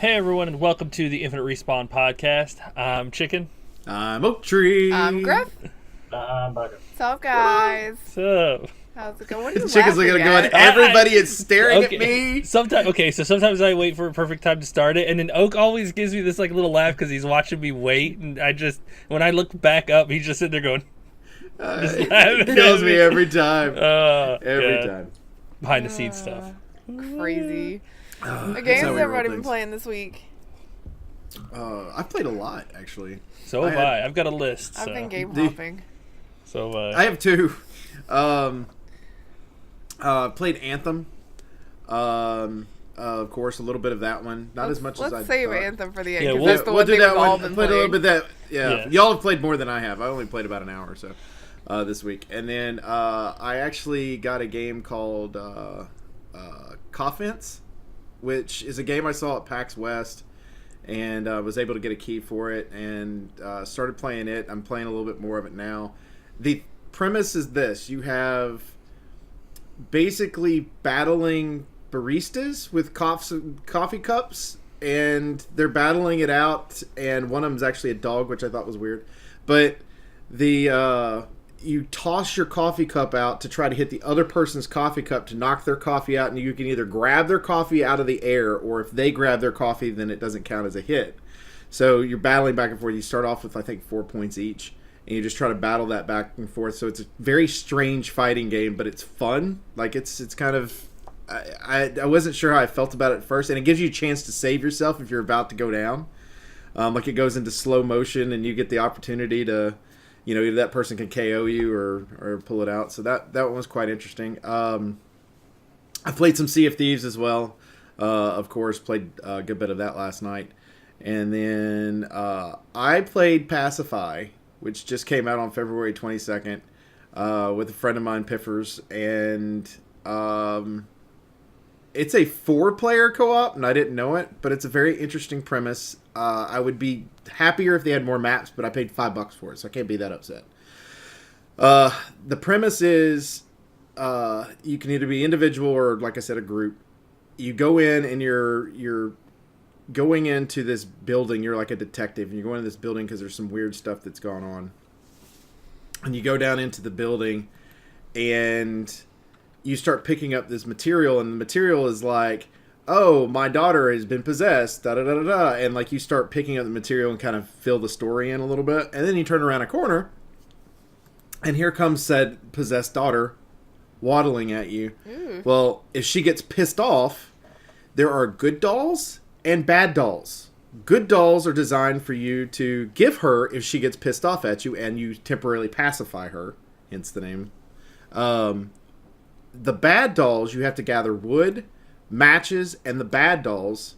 Hey everyone, and welcome to the Infinite Respawn podcast. I'm Chicken. I'm Oak Tree. I'm Grif. Bugger. What's up, guys? So, How's it going? What are you Chicken's laughing looking at at? everybody is staring okay, at me. Sometimes I wait for a perfect time to start it, and then Oak always gives me this like little laugh because he's watching me wait, and when I look back up, he's just sitting there going, just laughing. It kills me every time. Every yeah. time. Behind the scenes stuff. Crazy. That's What games how has we roll everybody been things. playing this week? I've played a lot, actually. So have I. I've got a list. I've been game The- hopping. So I have two. Played Anthem. Of course, a little bit of that one. Not as much as I Let's save thought. Anthem for the end, Yeah, because we'll- that's the one thing we've all been Played a little playing. bit of that. Yeah. Yeah. Y'all have played more than I have. I only played about an hour or so this week. And then I actually got a game called Coffence, which is a game I saw at PAX West, and was able to get a key for it and started playing it. I'm playing a little bit more of it now. The premise is this: you have basically battling baristas with coffee cups, and they're battling it out, and one of them's actually a dog, which I thought was weird. But you toss your coffee cup out to try to hit the other person's coffee cup to knock their coffee out, and you can either grab their coffee out of the air, or if they grab their coffee, then it doesn't count as a hit. So you're battling back and forth. You start off with, I think, 4 points each, and you just try to battle that back and forth. So it's a very strange fighting game, but it's fun. Like, it's kind of... I wasn't sure how I felt about it at first, and it gives you a chance to save yourself if you're about to go down. Like, it goes into slow motion, and you get the opportunity to... either that person can KO you or pull it out. So that one was quite interesting. I played some Sea of Thieves as well. Of course, played a good bit of that last night. And then I played Pacify, which just came out on February 22nd with a friend of mine, Piffers. And it's a 4-player co-op, and I didn't know it, but it's a very interesting premise. I would be happier if they had more maps, but I paid $5 for it, so I can't be that upset. The premise is you can either be individual or, like I said, a group. You go in and you're going into this building. You're like a detective, and you're going to this building because there's some weird stuff that's gone on. And you go down into the building, and you start picking up this material, and the material is like, oh, my daughter has been possessed, da-da-da-da-da, and like you start picking up the material and kind of fill the story in a little bit, and then you turn around a corner, and here comes said possessed daughter waddling at you. Well, if she gets pissed off, there are good dolls and bad dolls. Good dolls are designed for you to give her if she gets pissed off at you, and you temporarily pacify her, hence the name. The bad dolls, you have to gather wood, matches, and the bad dolls,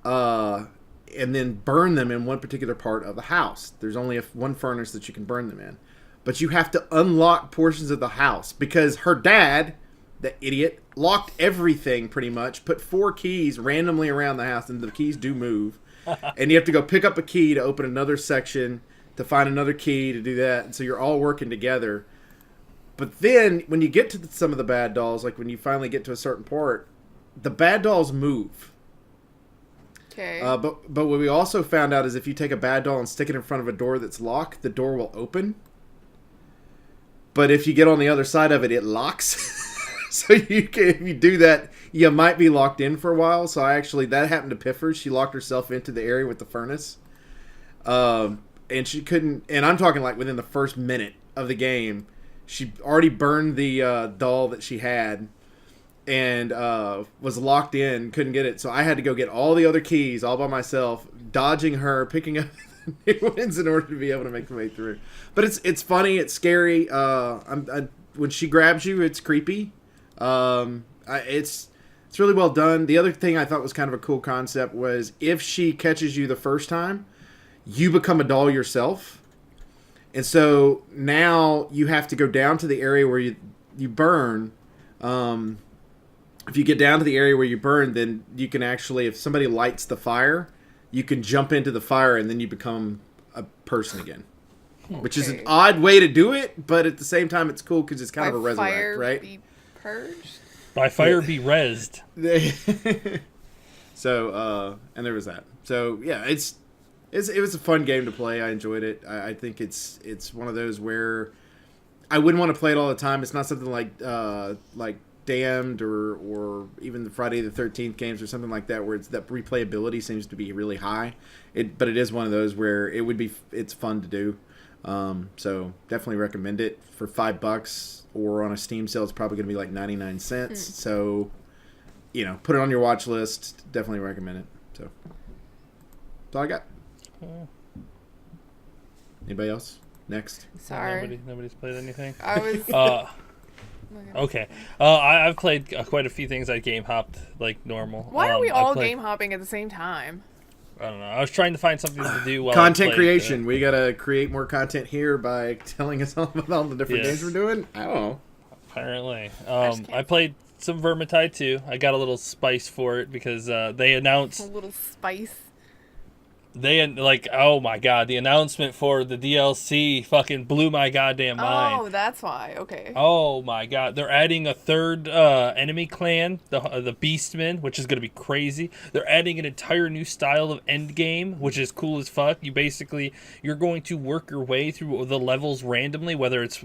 and then burn them in one particular part of the house. There's only one furnace that you can burn them in. But you have to unlock portions of the house, because her dad, the idiot, locked everything pretty much, put 4 keys randomly around the house, and the keys do move. And you have to go pick up a key to open another section, to find another key to do that. And so you're all working together. But then, when you get to some of the bad dolls, like when you finally get to a certain part, the bad dolls move. Okay. But what we also found out is if you take a bad doll and stick it in front of a door that's locked, the door will open. But if you get on the other side of it, it locks. So if you do that, you might be locked in for a while. So that happened to Piffers. She locked herself into the area with the furnace. And she couldn't, and I'm talking like within the first minute of the game, she already burned the doll that she had and was locked in, couldn't get it. So I had to go get all the other keys all by myself, dodging her, picking up new ones in order to be able to make the way through. But it's funny, it's scary. When she grabs you, it's creepy. It's really well done. The other thing I thought was kind of a cool concept was if she catches you the first time, you become a doll yourself. And so now you have to go down to the area where you burn. If you get down to the area where you burn, then you can actually, if somebody lights the fire, you can jump into the fire and then you become a person again. Okay. Which is an odd way to do it, but at the same time it's cool because it's kind of a resurrect, right? Be purged? By fire be rezzed. So and there was that. So yeah, it was a fun game to play. I enjoyed it. I think it's one of those where I wouldn't want to play it all the time. It's not something like Damned or even the Friday the 13th games or something like that, where it's that replayability seems to be really high. But it is one of those where it's fun to do. So definitely recommend it for $5, or on a Steam sale it's probably going to be like 99 cents. So put it on your watch list. Definitely recommend it. So that's all I got. Anybody else? Next. Sorry. Nobody's played anything. I was. Okay. I've played quite a few things. I game hopped like normal. Why are we all game hopping at the same time? I don't know. I was trying to find something to do while content creation. We gotta create more content here by telling us all about all the different Yes. games we're doing. I don't know. Apparently, I played some Vermintide too. I got a little spice for it because they announced A little spice. oh my god, the announcement for the DLC fucking blew my goddamn mind. Oh, that's why. Okay. Oh my god, they're adding a third enemy clan, the Beastmen, which is going to be crazy. They're adding an entire new style of endgame, which is cool as fuck. You're going to work your way through the levels randomly, whether it's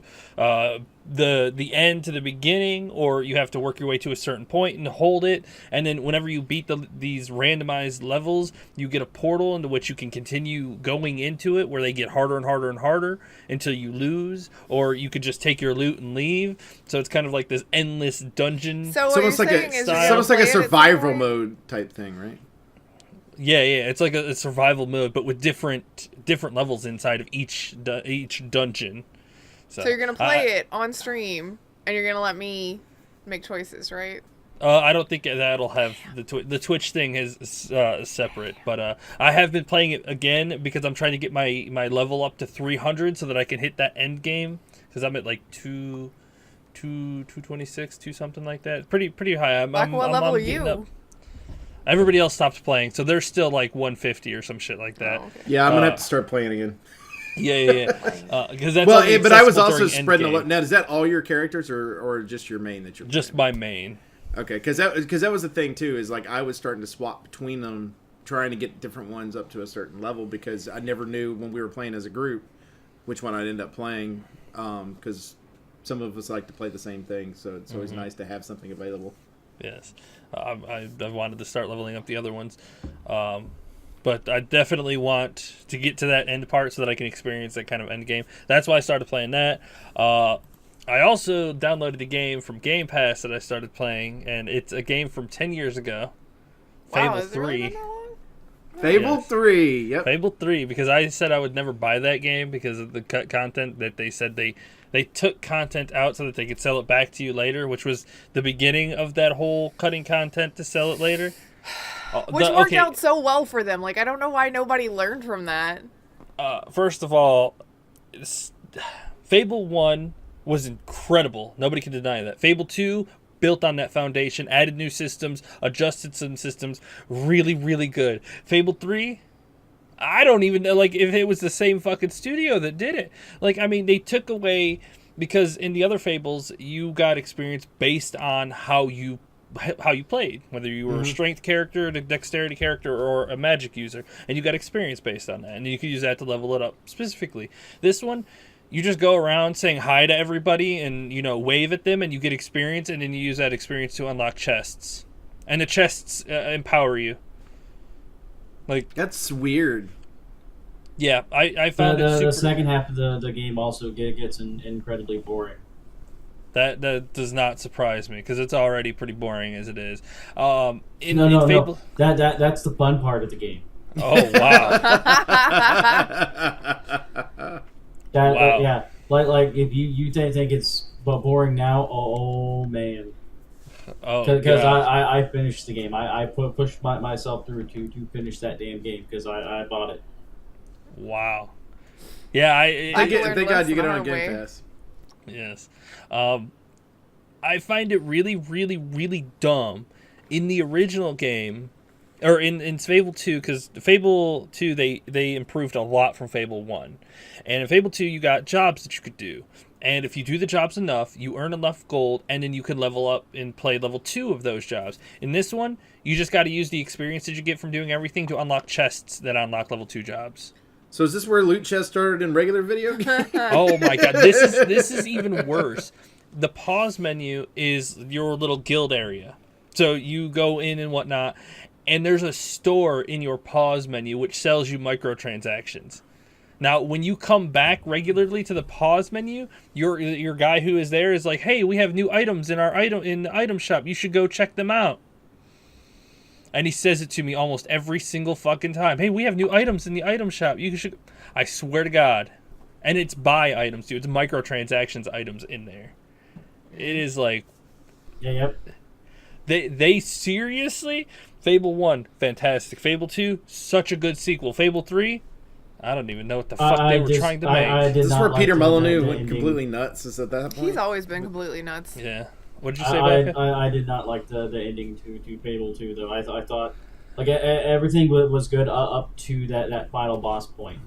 the end to the beginning, or you have to work your way to a certain point and hold it, and then whenever you beat these randomized levels, you get a portal into which you can continue going into it, where they get harder and harder and harder until you lose, or you could just take your loot and leave. So it's kind of like this endless dungeon. So It's what almost you're like saying is it's you're gonna almost like a play it at some survival point? mode type thing, right? Yeah, it's like a survival mode, but with different levels inside of each dungeon. So you're gonna play it on stream, and you're gonna let me make choices, right? I don't think that'll have the Twitch thing is separate, but I have been playing it again because I'm trying to get my level up to 300 so that I can hit that end game, because I'm at like 226, something like that. Pretty high. What level are you? Up. Everybody else stopped playing, so they're still like 150 or some shit like that. Oh, okay. Yeah, I'm gonna have to start playing again. Yeah. Because that's Well, only but I was accessible also during spreading a endgame. lot. Now, is that all your characters or just your main that you're Just playing? my main. Okay, because that was the thing too. Is like I was starting to swap between them, trying to get different ones up to a certain level, because I never knew when we were playing as a group which one I'd end up playing. Because some of us like to play the same thing, so it's always nice to have something available. Yes, I wanted to start leveling up the other ones, but I definitely want to get to that end part so that I can experience that kind of end game. That's why I started playing that. I also downloaded a game from Game Pass that I started playing, and it's a game from 10 years ago. Wow, Fable has it really 3. been that long? Fable Yes. 3. Yep. Fable 3, because I said I would never buy that game because of the cut content that they said they took content out so that they could sell it back to you later, which was the beginning of that whole cutting content to sell it later. Which worked out so well for them. Like, I don't know why nobody learned from that. First of all, Fable 1 was incredible. Nobody can deny that. Fable 2 built on that foundation, added new systems, adjusted some systems, really, really good. Fable 3, I don't even know like if it was the same fucking studio that did it. Like, I mean, they took away, because in the other Fables, you got experience based on how you played, whether you were a strength character, a dexterity character, or a magic user, and you got experience based on that, and you could use that to level it up specifically. This one, you just go around saying hi to everybody and, wave at them, and you get experience, and then you use that experience to unlock chests. And the chests empower you. Like, That's weird. yeah, I found it super... The second half of the game also gets incredibly boring. That does not surprise me, because it's already pretty boring as it is. No. Fable... That's the fun part of the game. Oh, wow. Wow. Yeah, like if you think it's boring now, oh man. Oh, Because gosh. I finished the game. I pushed myself through to finish that damn game because I bought it. Wow. Yeah, I learned Thank God you lesson get it the on hard way. Game Pass. Yes. I find it really, really, really dumb in the original game, or in Fable 2, because Fable 2, they improved a lot from Fable 1. And in Fable 2, you got jobs that you could do. And if you do the jobs enough, you earn enough gold, and then you can level up and play level 2 of those jobs. In this one, you just got to use the experience that you get from doing everything to unlock chests that unlock level 2 jobs. So is this where loot chests started in regular video games? Oh my god, this is even worse. The pause menu is your little guild area. So you go in and whatnot, and there's a store in your pause menu which sells you microtransactions. Now, when you come back regularly to the pause menu, your guy who is there is like, "Hey, we have new items in the item shop. You should go check them out." And he says it to me almost every single fucking time. "Hey, we have new items in the item shop. You should." I swear to God, and it's buy items too. It's microtransactions items in there. It is like, Yep. They seriously. Fable 1, fantastic. Fable 2, such a good sequel. Fable 3. I don't even know what the fuck they were trying to make. This is where Peter Molyneux went ending. completely nuts. Is at that point? He's always been completely nuts. Yeah. What did you say about it? I did not like the ending to Fable 2, though. I thought like everything was good up to that final boss point.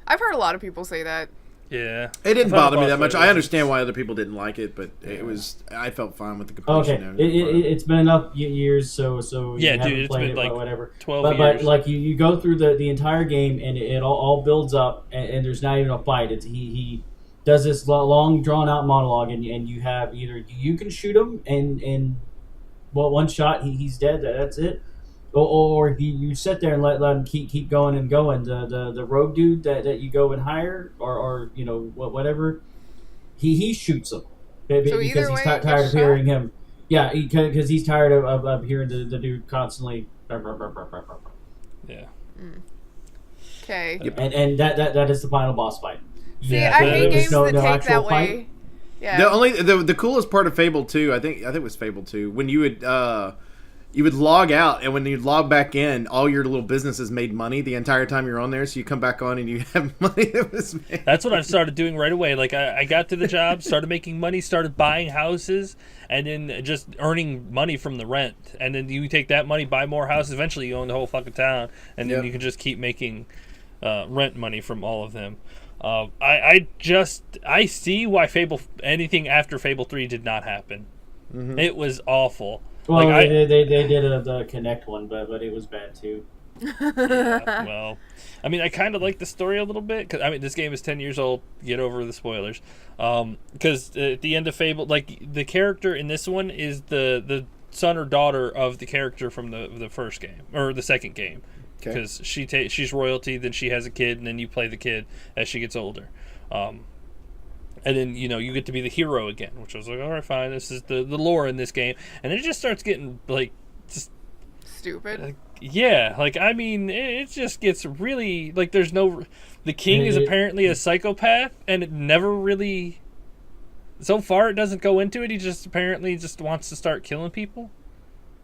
I've heard a lot of people say that. Yeah. It didn't Final bother me boss that much. fight I was- understand why other people didn't like it, but it was. I felt fine with the completion. Okay, of it. it's been enough years, so Yeah, you dude, haven't it's played been it, like whatever. 12 But years. like you go through the entire game, and it all builds up, and there's not even a fight. It's he does this long drawn out monologue, and you have either you can shoot him, and well, one shot he's dead. That's it. Or you sit there and let him keep going and going. The rogue dude that you go and hire, or you know whatever, he shoots him because either he's way, tired get of hearing him. Yeah, because he's tired of hearing the dude constantly. Yeah. Okay. And that is the final boss fight. See, I hate there's games no that take actual that fight. way. Yeah. The coolest part of Fable 2, I think it was Fable 2, when you would log out, and when you'd log back in, all your little businesses made money the entire time you're on there, so you come back on and you have money that was made. That's what I've started doing right away. Like, I got to the job, started making money, started buying houses, and then just earning money from the rent. And then you take that money, buy more houses. Eventually, you own the whole fucking town, and then Yep. you can just keep making rent money from all of them. I see why anything after Fable 3 did not happen. Mm-hmm. It was awful. Well, Like, they did the Connect one, but it was bad too. Well, I mean, I kind of like the story a little bit, because I mean, this game is 10 years old. Get over the spoilers. Because at the end of Fable, like, the character in this one is the son or daughter of the character from the first game or the second game. Okay. Because she's royalty, then she has a kid, and then you play the kid as she gets older. And then, you know, you get to be the hero again, which I was like, all right, fine, this is the lore in this game. And then it just starts getting, like, just Stupid. yeah, like, I mean, it just gets really, like, there's no, the king is apparently a psychopath, and it never really, so far it doesn't go into it. He just apparently just wants to start killing people.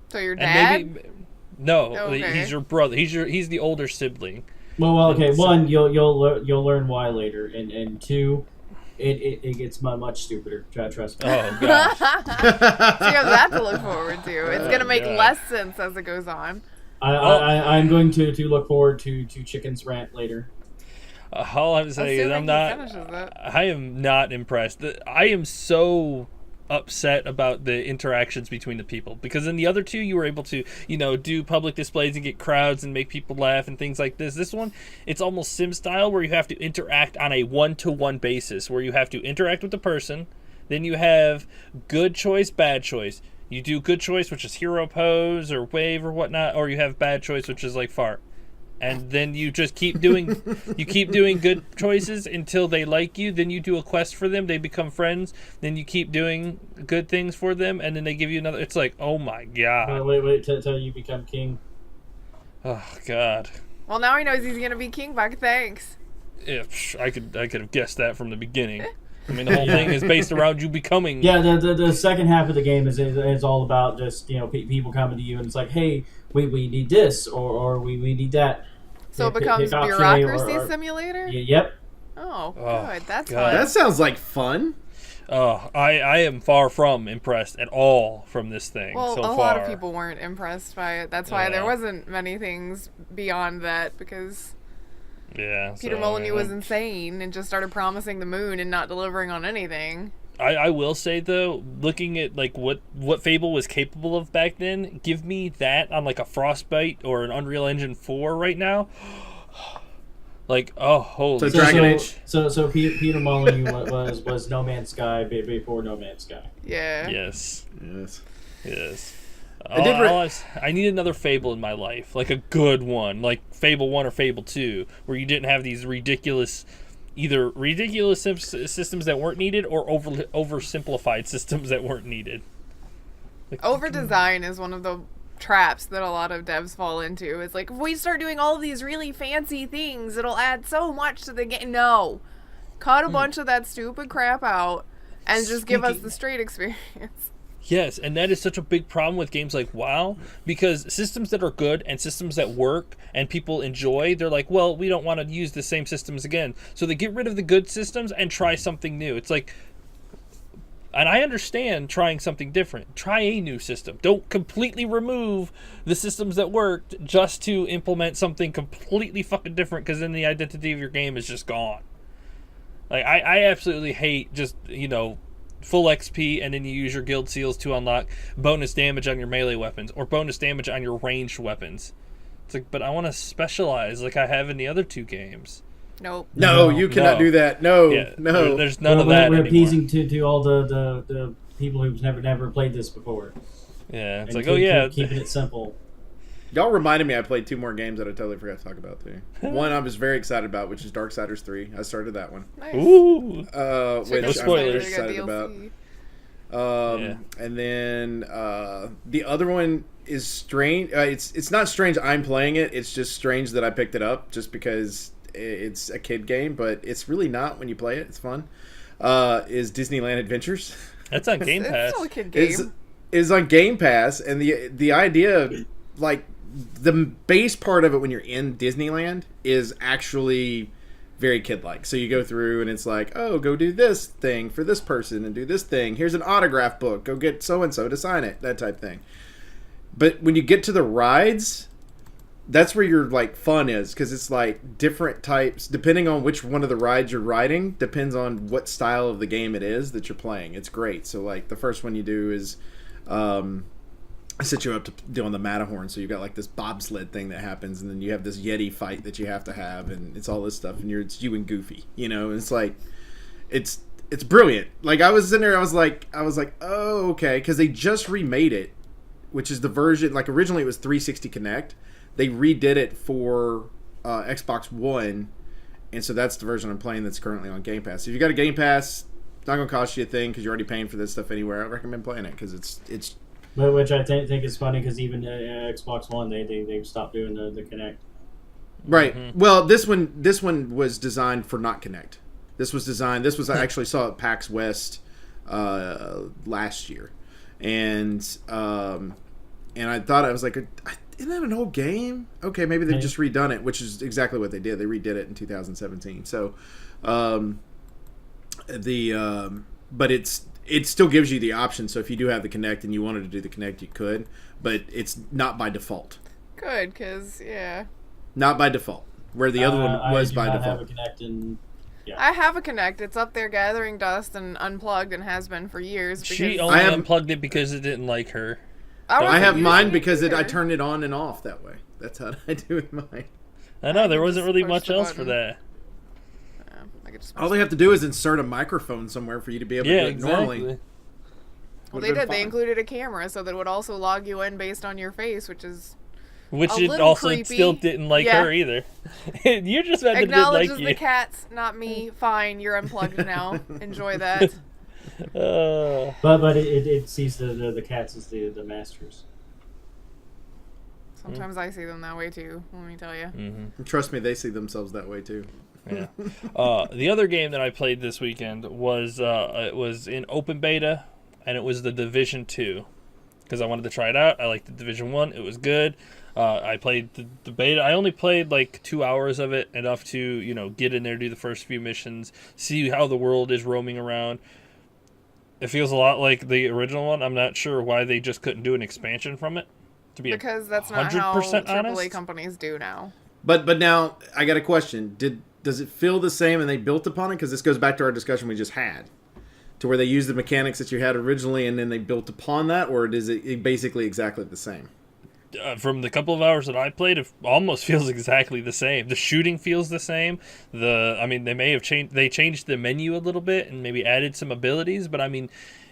So your And dad? maybe, no, Okay. he's your brother. He's the older sibling. Well, okay. One, you'll learn why later, and two, it gets much stupider. Trust me. Oh gosh. So you have that to look forward to. It's gonna make God. less sense as it goes on. I'm going to look forward to Chicken's rant later. All I'm saying is Assuming he finishes it. I am not impressed. I am so upset about the interactions between the people, because in the other two you were able to, you know, do public displays and get crowds and make people laugh and things like this. This one, it's almost sim style, where you have to interact on a one-to-one basis, where you have to interact with the person. Then you have good choice, bad choice. You do good choice, which is hero pose or wave or whatnot, or you have bad choice, which is like fart. And then you just keep doing good choices until they like you. Then you do a quest for them, they become friends. Then you keep doing good things for them, and then they give you another. It's like, oh my god. Wait till you become king. Oh god. Well, now he knows he's gonna be king, Buck. Thanks. If I could have guessed that from the beginning. I mean, the whole thing is based around you becoming. Yeah, the second half of the game is all about just, you know, people coming to you and it's like, hey, we need this or we need that. So it Pick becomes option A bureaucracy simulator. Yep. Oh, Oh, good. That's God. fun. That sounds like fun. I am far from impressed at all from this thing Well, so a far. lot of people weren't impressed by it. That's why there Yeah. wasn't many things beyond that, because Yeah. Peter so, Molyneux was insane and just started promising the moon and not delivering on anything. I will say though, looking at like what Fable was capable of back then, give me that on like a Frostbite or an Unreal Engine 4 right now. Like, oh, holy So Dragon Age. So Peter Molyneux was No Man's Sky before No Man's Sky. Yeah. Yes. Yes. I need another Fable in my life, like a good one, like Fable 1 or Fable 2, where you didn't have these either ridiculous systems that weren't needed or oversimplified systems that weren't needed. Like, Over design is one of the traps that a lot of devs fall into. It's like, if we start doing all of these really fancy things, it'll add so much to the game. No. Cut a bunch of that stupid crap out and just give us the straight experience. Yes, and that is such a big problem with games like WoW, because systems that are good and systems that work and people enjoy, they're like, well, we don't want to use the same systems again. So they get rid of the good systems and try something new. It's like, and I understand trying something different. Try a new system. Don't completely remove the systems that worked just to implement something completely fucking different, because then the identity of your game is just gone. Like, I absolutely hate just, full XP and then you use your guild seals to unlock bonus damage on your melee weapons or bonus damage on your ranged weapons. It's like, but I want to specialize like I have in the other two games. Nope. No, you cannot do that. No, Yeah, no. There's none of that We're anymore. appeasing to all the people who've never played this before. Yeah, it's And like, keeping it simple. Y'all reminded me I played 2 more games that I totally forgot to talk about too. One I was very excited about, which is Darksiders 3. I started that one. Nice. Ooh. Which No I'm spoilers. very excited about. And then the other one is strange. It's not strange I'm playing it. It's just strange that I picked it up just because it's a kid game, but it's really not when you play it. It's fun. Is Disneyland Adventures. That's on Game Pass. It's still a kid game. Is on Game Pass, and the idea, like the base part of it when you're in Disneyland is actually very kid-like. So you go through and it's like, oh, go do this thing for this person and do this thing. Here's an autograph book. Go get so-and-so to sign it. That type thing. But when you get to the rides, that's where your like fun is, because it's like different types. Depending on which one of the rides you're riding, depends on what style of the game it is that you're playing. It's great. So like the first one you do is set you up to doing the Matterhorn, so you've got like this bobsled thing that happens, and then you have this Yeti fight that you have to have, and it's all this stuff, and it's you and Goofy, and it's like it's brilliant. Like I was in there, I was like, oh, okay, because they just remade it, which is the version, like originally it was 360 Connect. They redid it for Xbox One, and so that's the version I'm playing that's currently on Game Pass. So if you got a Game Pass, it's not gonna cost you a thing because you're already paying for this stuff anywhere. I recommend playing it because it's Which I think is funny, because even Xbox One, they stopped doing the Kinect. right. Mm-hmm. Well, this one was designed for not Kinect. This was I actually saw at PAX West last year, and I thought, I was like, isn't that an old game? Okay, maybe they've just redone it, which is exactly what they did. They redid it in 2017. So, but it still gives you the option. So if you do have the Kinect and you wanted to do the Kinect, you could, but it's not by default. Good, because, yeah. Not by default. Where the other one was by default. I have a Kinect, and yeah. I have a Kinect. It's up there gathering dust and unplugged and has been for years. She only unplugged it because it didn't like her. I have mine because I turned it on and off that way. That's how I do with mine. I know, there wasn't really much else for that. All they have to do is insert a microphone somewhere for you to be able to do it normally. Well, they did. They included a camera so that it would also log you in based on your face, which it also creepy. Still didn't like her either. You're just mad that it didn't like you. Acknowledges the cats, not me. Fine, you're unplugged now. Enjoy that. But it sees the cats as the masters. Sometimes I see them that way too, let me tell you. Mm-hmm. Trust me, they see themselves that way too. Yeah. The other game that I played this weekend was it was in open beta, and it was the Division 2, because I wanted to try it out. I liked the Division 1. It was good. I played the beta. I only played like 2 hours of it, enough to get in there, do the first few missions, see how the world is roaming around. It feels a lot like the original one. I'm not sure why they just couldn't do an expansion from it. To be because that's not how AAA companies do now. But now I got a question. Does it feel the same and they built upon it? Because this goes back to our discussion we just had, to where they used the mechanics that you had originally and then they built upon that, or is it basically exactly the same? From the couple of hours that I played, it almost feels exactly the same. The shooting feels the same. They may have changed. They changed the menu a little bit and maybe added some abilities, but I mean,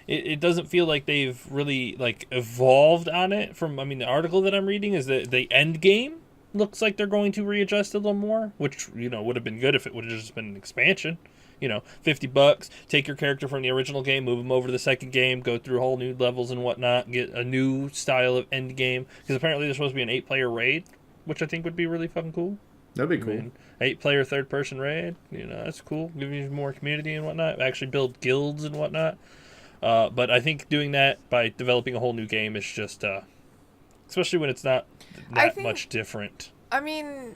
it doesn't feel like they've really like evolved on it. The article that I'm reading is that the end game looks like they're going to readjust a little more, which would have been good if it would have just been an expansion. $50, take your character from the original game, move them over to the second game, go through whole new levels and whatnot, get a new style of end game. Because apparently there's supposed to be an 8-player raid, which I think would be really fucking cool. That'd be cool. 8-player third-person raid, that's cool. Give you more community and whatnot. Actually build guilds and whatnot. But I think doing that by developing a whole new game is just, especially when it's not much different. I mean,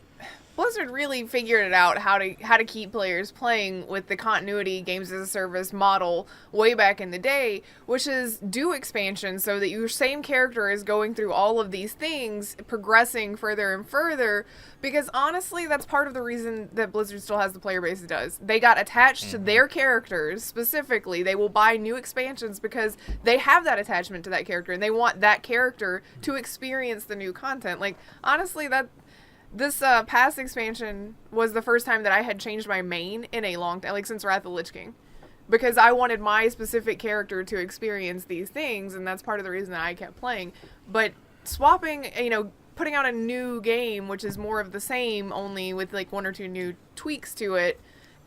Blizzard really figured it out how to keep players playing with the continuity games as a service model way back in the day, which is do expansion so that your same character is going through all of these things, progressing further and further, because honestly that's part of the reason that Blizzard still has the player base it does. They got attached to their characters specifically. They will buy new expansions because they have that attachment to that character and they want that character to experience the new content. Like, honestly, this past expansion was the first time that I had changed my main in a long time, like since Wrath of the Lich King. Because I wanted my specific character to experience these things, and that's part of the reason that I kept playing. But swapping, putting out a new game, which is more of the same, only with like one or two new tweaks to it,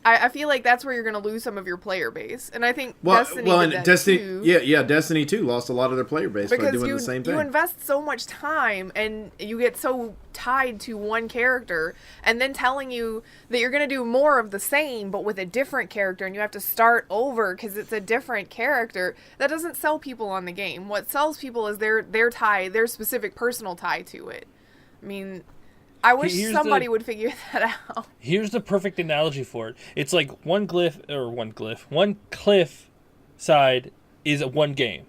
I feel like that's where you're going to lose some of your player base. And I think Destiny too. Yeah, Destiny 2 lost a lot of their player base by doing the same thing. You invest so much time and you get so tied to one character, and then telling you that you're going to do more of the same but with a different character and you have to start over because it's a different character. That doesn't sell people on the game. What sells people is their specific personal tie to it. I mean, I wish somebody would figure that out. Here's the perfect analogy for it. It's like one cliff side is one game.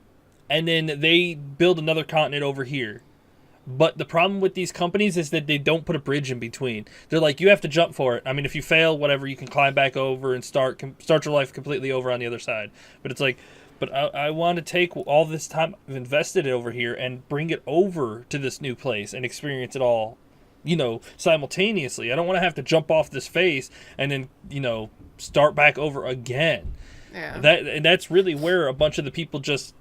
And then they build another continent over here. But the problem with these companies is that they don't put a bridge in between. They're like, you have to jump for it. I mean, if you fail, whatever, you can climb back over and start your life completely over on the other side. But it's like, but I want to take all this time I've invested over here and bring it over to this new place and experience it all, simultaneously. I don't want to have to jump off this face and then, start back over again. Yeah. That's really where a bunch of the people just,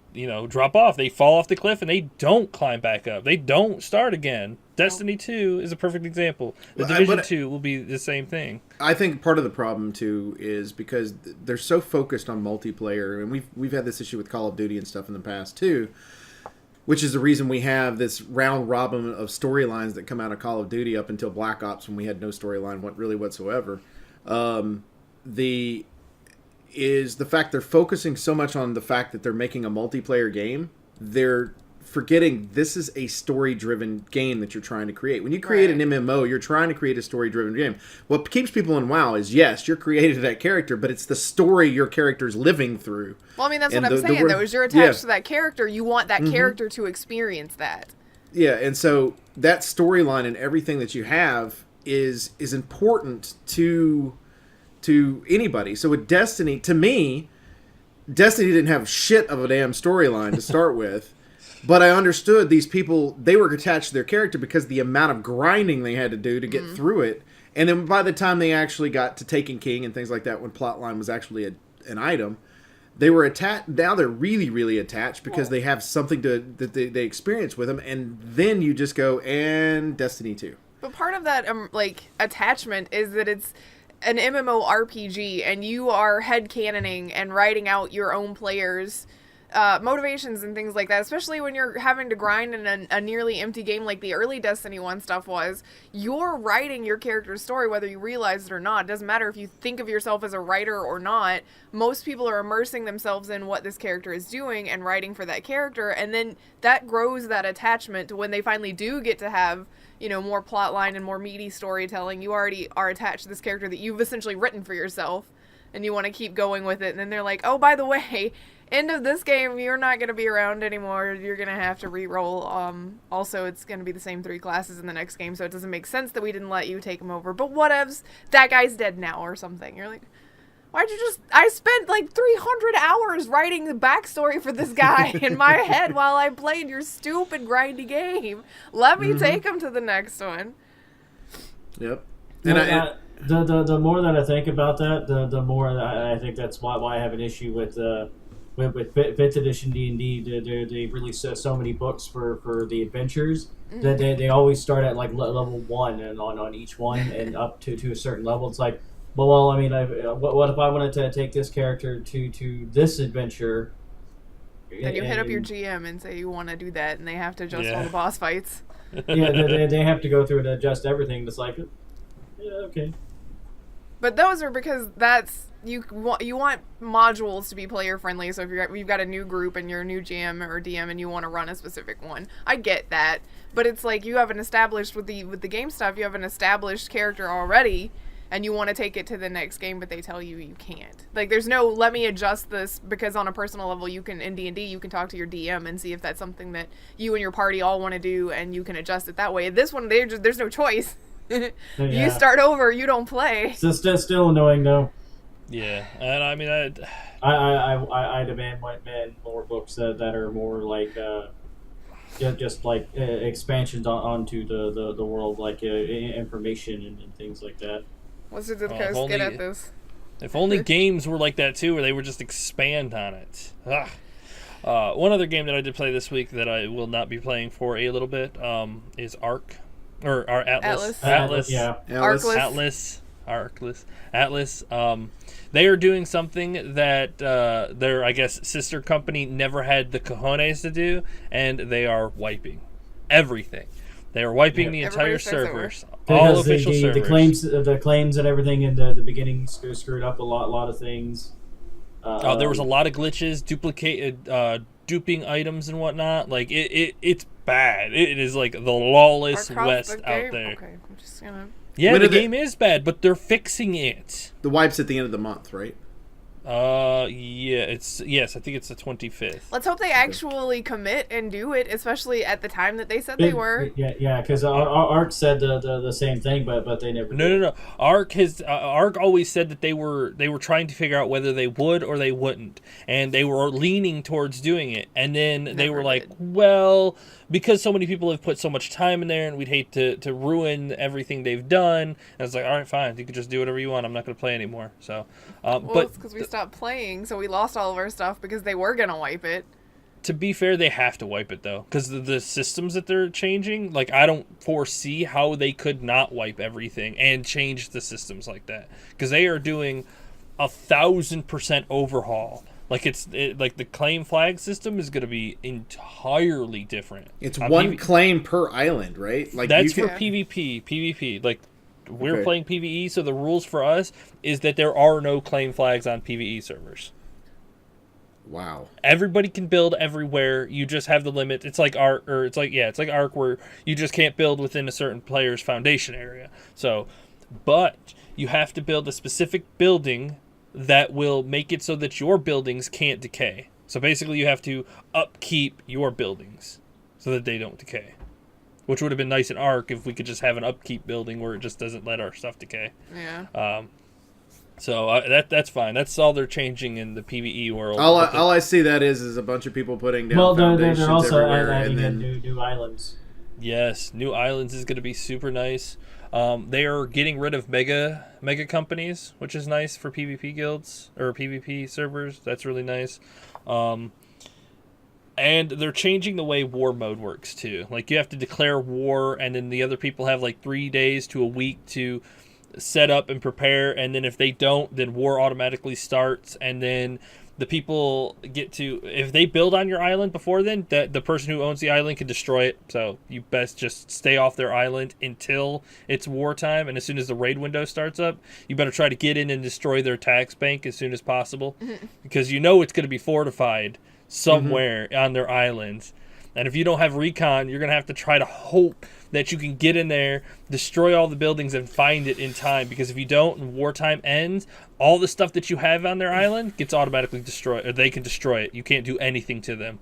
drop off. They fall off the cliff and they don't climb back up. They don't start again. Destiny 2 is a perfect example. The Division 2 will be the same thing. I think part of the problem too is because they're so focused on multiplayer, and we've had this issue with Call of Duty and stuff in the past too, which is the reason we have this round robin of storylines that come out of Call of Duty up until Black Ops, when we had no storyline really whatsoever. The fact they're focusing so much on the fact that they're making a multiplayer game, they're forgetting this is a story-driven game that you're trying to create. When you create an MMO, you're trying to create a story-driven game. What keeps people in WoW is, yes, you're creating that character, but it's the story your character's living through. Well, I mean, that's what I'm saying, though, is you're attached to that character. You want that character to experience that. Yeah, and so that storyline and everything that you have is important to anybody. So with Destiny, to me, Destiny didn't have shit of a damn storyline to start with. But I understood these people, they were attached to their character because the amount of grinding they had to do to get through it. And then by the time they actually got to Taken King and things like that, when plotline was actually an item, they were attached. Now they're really, really attached because they have something that they experience with them. And then you just go, and Destiny 2. But part of that attachment is that it's an MMORPG and you are headcanoning and writing out your own players' motivations and things like that, especially when you're having to grind in a nearly empty game like the early Destiny 1 stuff was. You're writing your character's story whether you realize it or not. It doesn't matter if you think of yourself as a writer or not. Most people are immersing themselves in what this character is doing and writing for that character, and then that grows that attachment to when they finally do get to have more plot line and more meaty storytelling. You already are attached to this character that you've essentially written for yourself. and you want to keep going with it, and then they're like, oh, by the way, end of this game, you're not going to be around anymore. You're going to have to re-roll. Also, it's going to be the same 3 classes in the next game, so it doesn't make sense that we didn't let you take him over. But whatevs, that guy's dead now or something. You're like, why'd you just... I spent like 300 hours writing the backstory for this guy in my head while I played your stupid grindy game. Let me take him to the next one. Yep. And the more that I think about that, the more I think that's why I have an issue with 5th edition D&D. They release so many books for the adventures that they always start at like level 1 and on each one and up to a certain level. It's like, well, I mean, what if I wanted to take this character to this adventure? Then you hit up your GM and say you want to do that, and they have to adjust all the boss fights. Yeah, they have to go through and adjust everything. It's like, yeah, okay. But those are because that's you want modules to be player friendly. So if you've got a new group and you're a new GM or DM and you want to run a specific one, I get that. But it's like you have an established with the game stuff. You have an established character already, and you want to take it to the next game, but they tell you can't. Like there's no let me adjust this, because on a personal level you can in D&D you can talk to your DM and see if that's something that you and your party all want to do, and you can adjust it that way. This one there's no choice. You start over, you don't play. It's still annoying though. Yeah, and I mean, I demand more books that are more like just like expansions onto the world, like information and things like that. Wizards of the Coast, get at this. If only games were like that too, where they would just expand on it. One other game that I did play this week that I will not be playing for a little bit is Ark. Or our Atlas. Yeah. Atlas. They are doing something that their, I guess, sister company never had the cojones to do, and they are wiping everything. They are wiping the entire servers, all official servers. The claims and everything in the beginning screwed up a lot of things. There was a lot of glitches, duping items and whatnot. Like it's bad. It is like the lawless west out there. Okay, I'm just gonna. Yeah, the game is bad, but they're fixing it. The wipe's at the end of the month, right? Yes, I think it's the 25th. Let's hope they actually commit and do it, especially at the time that they said they were. Yeah, because Ark said the same thing, but they never. No. Ark always said that they were trying to figure out whether they would or they wouldn't, and they were leaning towards doing it, and then they were like, well, because so many people have put so much time in there, and we'd hate to ruin everything they've done. And it's like, all right, fine, you can just do whatever you want. I'm not going to play anymore. So, but it's because we stopped playing, so we lost all of our stuff because they were going to wipe it. To be fair, they have to wipe it, though, because the systems that they're changing, like, I don't foresee how they could not wipe everything and change the systems like that, because they are doing 1,000% overhaul. Like, like the claim flag system is going to be entirely different. It's one claim per island, right? Like that's for PvP. Like, we're playing PvE, so the rules for us is that there are no claim flags on PvE servers. Wow. Everybody can build everywhere. You just have the limit. It's like Ark, it's like Ark, where you just can't build within a certain player's foundation area. So, but you have to build a specific building that will make it so that your buildings can't decay. So basically you have to upkeep your buildings so that they don't decay. Which would have been nice in Ark if we could just have an upkeep building where it just doesn't let our stuff decay. Yeah. So that's fine. That's all they're changing in the PvE world. All I see that is a bunch of people putting down foundations they're also everywhere, adding and then new islands. Yes, new islands is going to be super nice. They are getting rid of mega companies, which is nice for PvP guilds or PvP servers. That's really nice. And they're changing the way war mode works too. Like, you have to declare war, and then the other people have like 3 days to a week to set up and prepare, and then if they don't, then war automatically starts, and then the people get to, if they build on your island before then, that the person who owns the island can destroy it. So you best just stay off their island until it's wartime, and as soon as the raid window starts up, you better try to get in and destroy their tax bank as soon as possible, because you know it's going to be fortified somewhere on their islands. And if you don't have recon, you're going to have to try to hope that you can get in there, destroy all the buildings, and find it in time. Because if you don't, and wartime ends, all the stuff that you have on their island gets automatically destroyed, or they can destroy it. You can't do anything to them.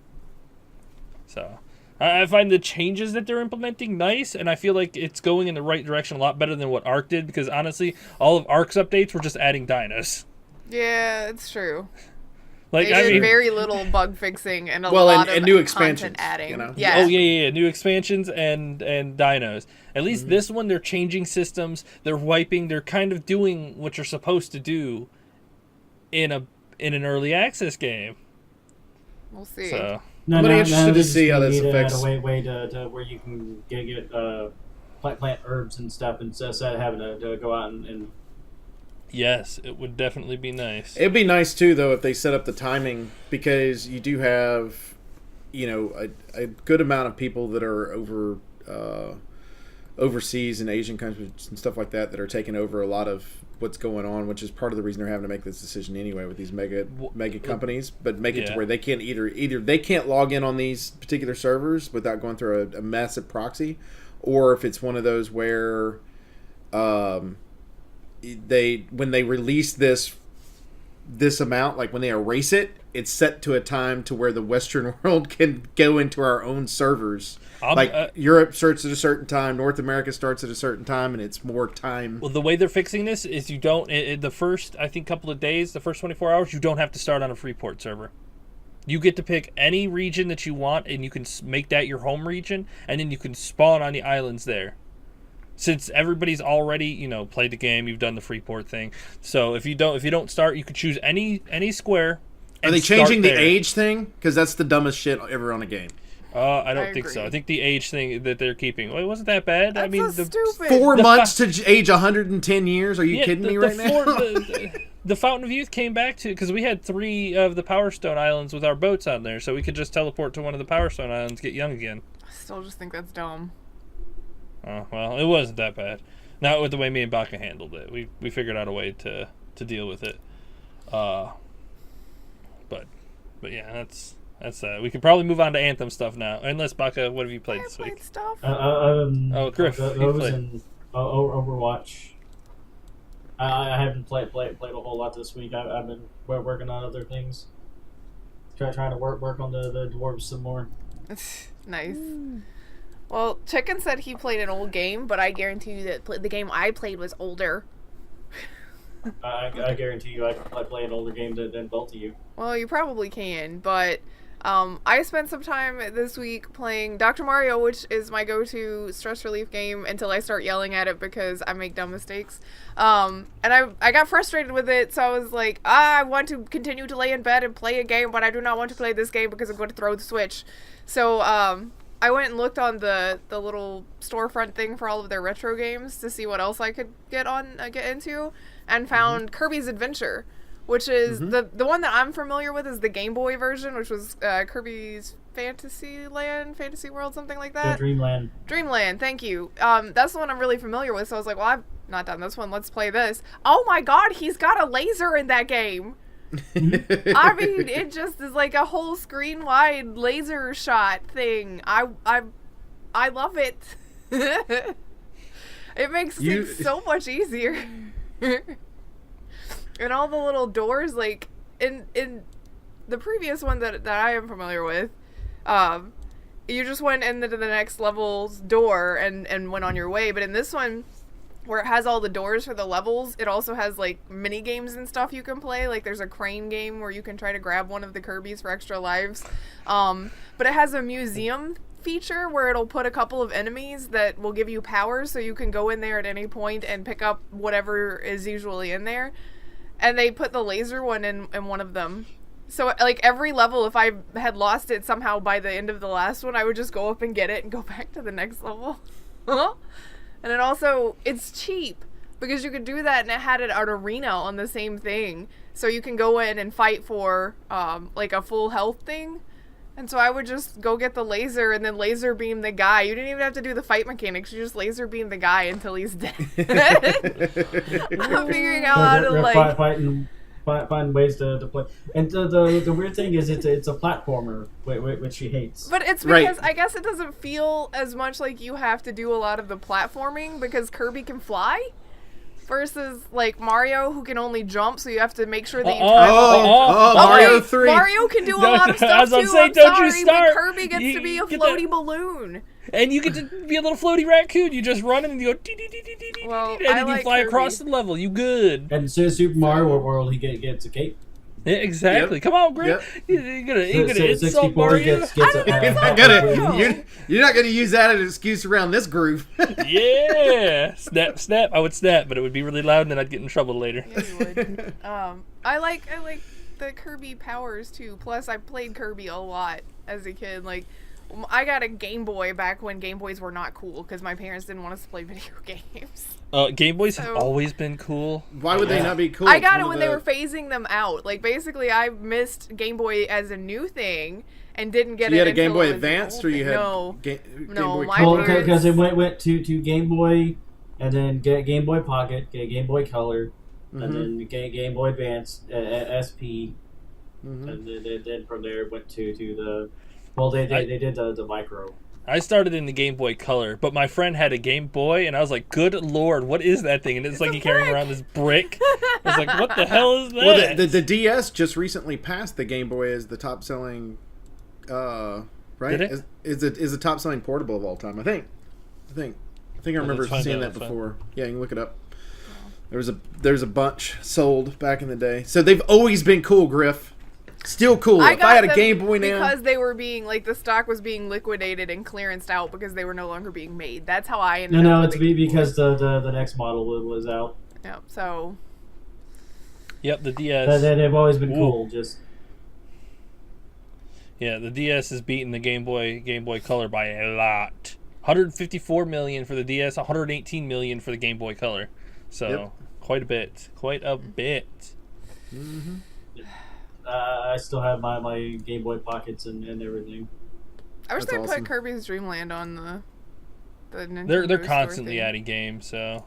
So I find the changes that they're implementing nice, and I feel like it's going in the right direction a lot better than what Ark did, because honestly, all of Ark's updates were just adding dinos. Yeah, it's true. Like, they did very little bug fixing and a well, lot and of new content expansions, adding. you know? Yeah. Oh yeah, new expansions and dinos. At least this one, they're changing systems. They're wiping. They're kind of doing what you're supposed to do in an early access game. We'll see. So I'm really interested to see how this affects. A way to where you can get plant herbs and stuff instead of having to go out and yes, it would definitely be nice. It'd be nice too, though, if they set up the timing, because you do have, a good amount of people that are overseas in Asian countries and stuff like that are taking over a lot of what's going on, which is part of the reason they're having to make this decision anyway with these mega companies, but make it to where they can't either they can't log in on these particular servers without going through a massive proxy, or if it's one of those where when they release this amount, like when they erase it, it's set to a time to where the Western world can go into our own servers. Europe starts at a certain time, North America starts at a certain time, and it's more time. Well, the way they're fixing this is you don't, the first, I think, couple of days, the first 24 hours, you don't have to start on a Freeport server. You get to pick any region that you want, and you can make that your home region, and then you can spawn on the islands there. Since everybody's already, played the game, you've done the Freeport thing. So if you don't start, you could choose any square. Are they changing the age thing? Because that's the dumbest shit ever on a game. I don't think so. I think the age thing that they're keeping, it wasn't that bad. That's so stupid. 4 months to age 110 years? Are you kidding me right now? The Fountain of Youth came back to, because we had 3 of the Power Stone Islands with our boats on there, so we could just teleport to one of the Power Stone Islands, get young again. I still just think that's dumb. Oh, well, it wasn't that bad. Not with the way me and Baka handled it. We figured out a way to deal with it. But yeah, that's we could probably move on to Anthem stuff now. Unless Baka, what have you played this week? Stuff. Grif, I was in Overwatch. I haven't played a whole lot this week. I've been working on other things. Trying to work on the dwarves some more. Nice. Well, Chicken said he played an old game, but I guarantee you that the game I played was older. I guarantee you I can play an older game than both of you. Well, you probably can, but I spent some time this week playing Dr. Mario, which is my go-to stress relief game until I start yelling at it because I make dumb mistakes. And I got frustrated with it, so I was like, I want to continue to lay in bed and play a game, but I do not want to play this game because I'm going to throw the Switch. So, I went and looked on the little storefront thing for all of their retro games to see what else I could get into, and found Kirby's Adventure, which is the one that I'm familiar with is the Game Boy version, which was Kirby's Fantasy World, something like that. Yeah, Dreamland, thank you. That's the one I'm really familiar with, so I was like, well, I've not done this one, let's play this. Oh my god, he's got a laser in that game! I mean, it just is like a whole screen wide laser shot thing. I love it. It makes things so much easier. And all the little doors, like in the previous one that I am familiar with, you just went into the next level's door and went on your way. But in this one, where it has all the doors for the levels, it also has like mini games and stuff you can play. Like there's a crane game where you can try to grab one of the Kirbys for extra lives. But it has a museum feature where it'll put a couple of enemies that will give you powers, so you can go in there at any point and pick up whatever is usually in there. And they put the laser one in one of them. So like every level, if I had lost it somehow by the end of the last one, I would just go up and get it and go back to the next level. And it also, it's cheap because you could do that, and it had an arena on the same thing. So you can go in and fight for like a full health thing. And so I would just go get the laser and then laser beam the guy. You didn't even have to do the fight mechanics. You just laser beam the guy until he's dead. I'm figuring out how to like... find ways to play. And the weird thing is it's a platformer, which she hates. But it's because I guess it doesn't feel as much like you have to do a lot of the platforming because Kirby can fly. Versus like Mario, who can only jump, so you have to make sure that you time. Mario 3. Mario can do a lot of stuff too. Saying, I'm sorry, but Kirby gets to be a floaty balloon. And you get to be a little floaty raccoon. You just run and you go, Well, and then you fly across the level. You good. And so Super Mario World, he gets a cape. Yeah, exactly. Yep. Come on, Grif. Yep. You're gonna insult Mario. You're not gonna use that as an excuse around this groove. Yeah, snap. I would snap, but it would be really loud, and then I'd get in trouble later. Yeah, you would. I like the Kirby powers too. Plus, I played Kirby a lot as a kid. Like, I got a Game Boy back when Game Boys were not cool because my parents didn't want us to play video games. Game Boys have always been cool. Why would they not be cool? I got it when they were phasing them out. Like, basically, I missed Game Boy as a new thing and didn't get it. You had a until Game Boy it was Advance, or you had Game Boy? Well, because it went to Game Boy, and then Game Boy Pocket, Game Boy Color, and then Game Boy Advance, SP, and then from there it went to the. Well, they did the micro. I started in the Game Boy Color, but my friend had a Game Boy, and I was like, good lord, what is that thing? And it's like he carrying around this brick. I was like, what the hell is that? Well, the DS just recently passed the Game Boy as the top-selling, right? Did it? Is the top-selling portable of all time, I think. I remember seeing that before. Yeah, you can look it up. There's a bunch sold back in the day. So they've always been cool, Grif. Still cool. If I had a Game Boy now, because they were being the stock was being liquidated and clearanced out because they were no longer being made. That's how I ended up. No, it's because the next model was out. Yep. So. Yep, the DS. They've always been cool. Just. Yeah, the DS is beating the Game Boy Color by a lot. 154 million for the DS, 118 million for the Game Boy Color. So quite a bit. Mm-hmm. I still have my Game Boy Pockets and everything. I wish they put Kirby's Dream Land on the Nintendo. They're constantly adding games, so.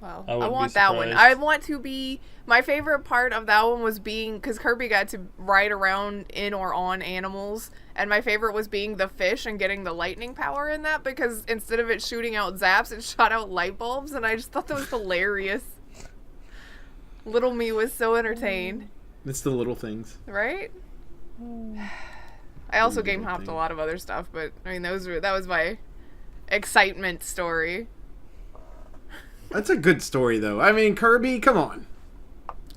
Well, I want that one. I want to be. My favorite part of that one was because Kirby got to ride around in or on animals, and my favorite was being the fish and getting the lightning power in that because instead of it shooting out zaps, it shot out light bulbs, and I just thought that was hilarious. Little me was so entertained. It's the little things, right? I also game hopped a lot of other stuff, but I mean that was my excitement story. That's a good story, though. I mean, Kirby, come on.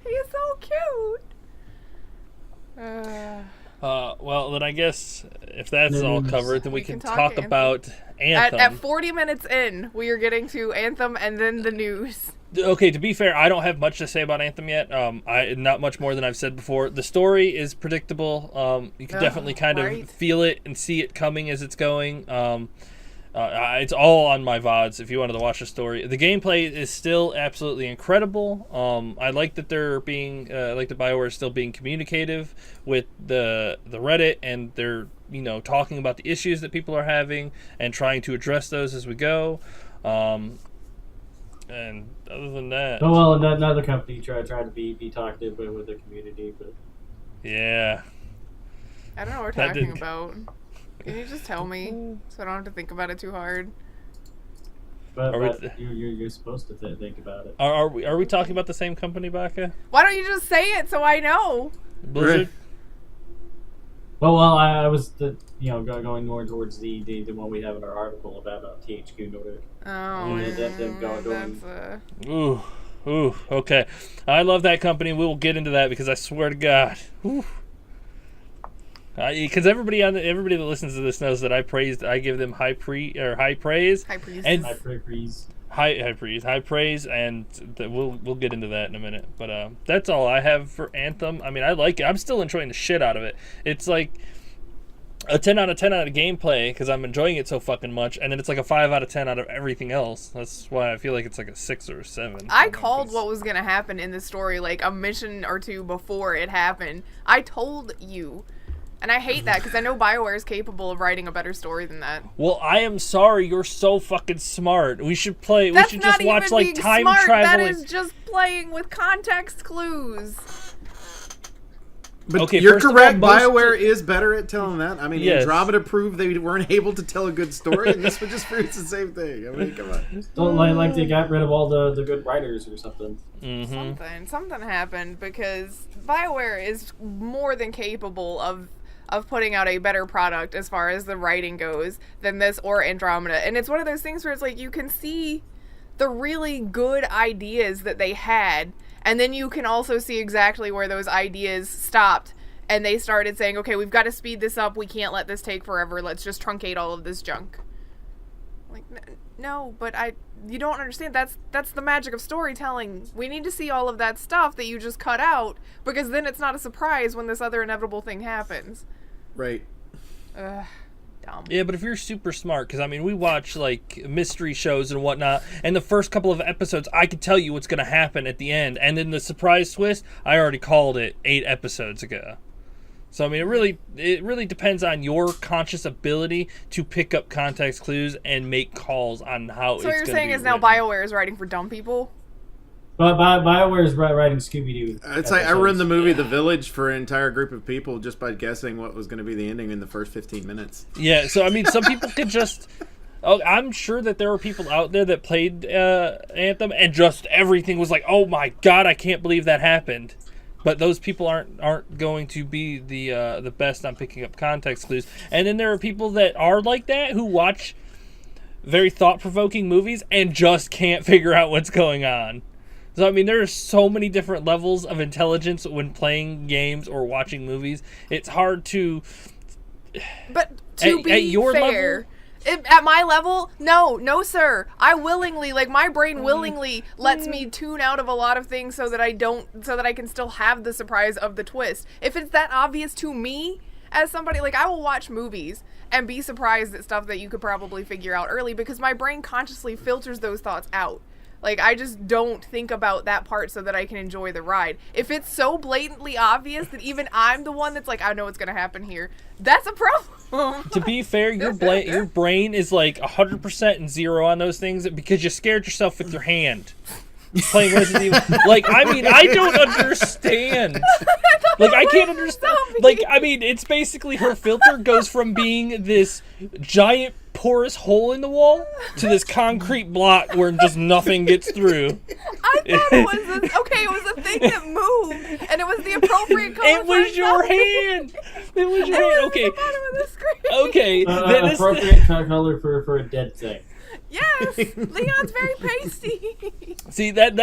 He's so cute. Well, then I guess if that's all covered, then we can talk about Anthem. At 40 minutes in, we are getting to Anthem and then the news. Okay, to be fair, I don't have much to say about Anthem yet. Not much more than I've said before. The story is predictable. You can definitely kind of feel it and see it coming as it's going. It's all on my VODs if you wanted to watch the story. The gameplay is still absolutely incredible. I like that they're being, like the BioWare is still being communicative with the Reddit, and they're talking about the issues that people are having and trying to address those as we go. And other than that, another company tried to be talkative with the community, but yeah, I don't know what we're talking about. Can you just tell me so I don't have to think about it too hard? But you're supposed to think about it. Are we talking about the same company, Baka? Why don't you just say it so I know? Blizzard. Well, I was going more towards the one we have in our article about THQNordic. Ooh, okay. I love that company. We will get into that because I swear to God, because everybody that listens to this knows that I give them high praise, and we'll get into that in a minute. But that's all I have for Anthem. I mean, I like it. I'm still enjoying the shit out of it. It's like a 10 out of 10 out of gameplay because I'm enjoying it so fucking much, and then it's like a 5 out of 10 out of everything else. That's why I feel like it's like a 6 or a 7. I called what was gonna happen in the story like a mission or two before it happened. I told you And I hate that because I know BioWare is capable of writing a better story than that. Well, I am sorry. You're so fucking smart. We should play. That's we should not just watch even like being time smart. traveling. That is just playing with context clues. But Okay, you're first of all, correct. most- BioWare is better at telling that. I mean, Yes. Andromeda proved they weren't able to tell a good story, and this one just proves the same thing. I mean, come on. Don't like they got rid of all the good writers or something. Mm-hmm. Something happened because BioWare is more than capable of putting out a better product as far as the writing goes than this or Andromeda. And it's one of those things where it's like you can see the really good ideas that they had, and then you can also see exactly where those ideas stopped, and they started saying, okay, we've got to speed this up, we can't let this take forever, let's just truncate all of this junk. Like, no, but you don't understand, that's the magic of storytelling. We need to see all of that stuff that you just cut out, because then it's not a surprise when this other inevitable thing happens. Right. Ugh. Dumb. Yeah, but if you're super smart, because I mean, we watch like mystery shows and whatnot, and the first couple of episodes, I can tell you what's going to happen at the end, and then the surprise twist, I already called it 8 episodes ago. So I mean, it really depends on your conscious ability to pick up context clues and make calls on how. So it's what you're gonna saying be is now written. BioWare is writing for dumb people? But BioWare is writing Scooby-Doo. It's like I ruined the movie The Village for an entire group of people just by guessing what was going to be the ending in the first 15 minutes. Yeah, so I mean, some people could just. Oh, I'm sure that there were people out there that played Anthem and just everything was like, "Oh my god, I can't believe that happened." But those people aren't going to be the best on picking up context clues. And then there are people that are like that who watch very thought-provoking movies and just can't figure out what's going on. So I mean, there are so many different levels of intelligence when playing games or watching movies. It's hard to. But to be at your fair, at my level, no, sir. I willingly, like my brain willingly lets me tune out of a lot of things so that I can still have the surprise of the twist. If it's that obvious to me as somebody, like I will watch movies and be surprised at stuff that you could probably figure out early because my brain consciously filters those thoughts out. Like, I just don't think about that part so that I can enjoy the ride. If it's so blatantly obvious that even I'm the one that's like, I know what's going to happen here, that's a problem. To be fair, your brain is like 100% and 0 on those things because you scared yourself with your hand. Playing Resident Evil. Like, I mean, I don't understand. Like, I can't understand. Like, I mean, it's basically her filter goes from being this giant porous hole in the wall to this concrete block where just nothing gets through. I thought it was a thing that moved, and it was the appropriate color. It was your hand. It was your hand. Okay. At the bottom of the screen. Okay. Appropriate color for a dead thing. Yes, Leon's very pasty. See that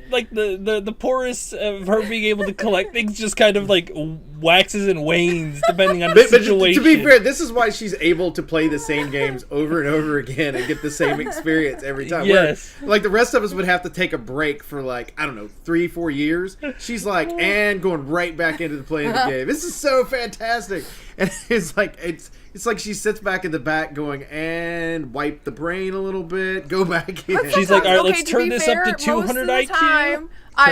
like the porous of her being able to collect things just kind of like waxes and wanes depending on the situation. To be fair, this is why she's able to play the same games over and over again and get the same experience every time. Yes. Where, like the rest of us would have to take a break for like, I don't know, 3-4 years. She's like, and going right back into the playing the game. This is so fantastic. And it's like she sits back in the back going, and wipe the brain a little bit, go back in. She's like, all right, let's to turn be this fair, up to 200 most of the IQ. time,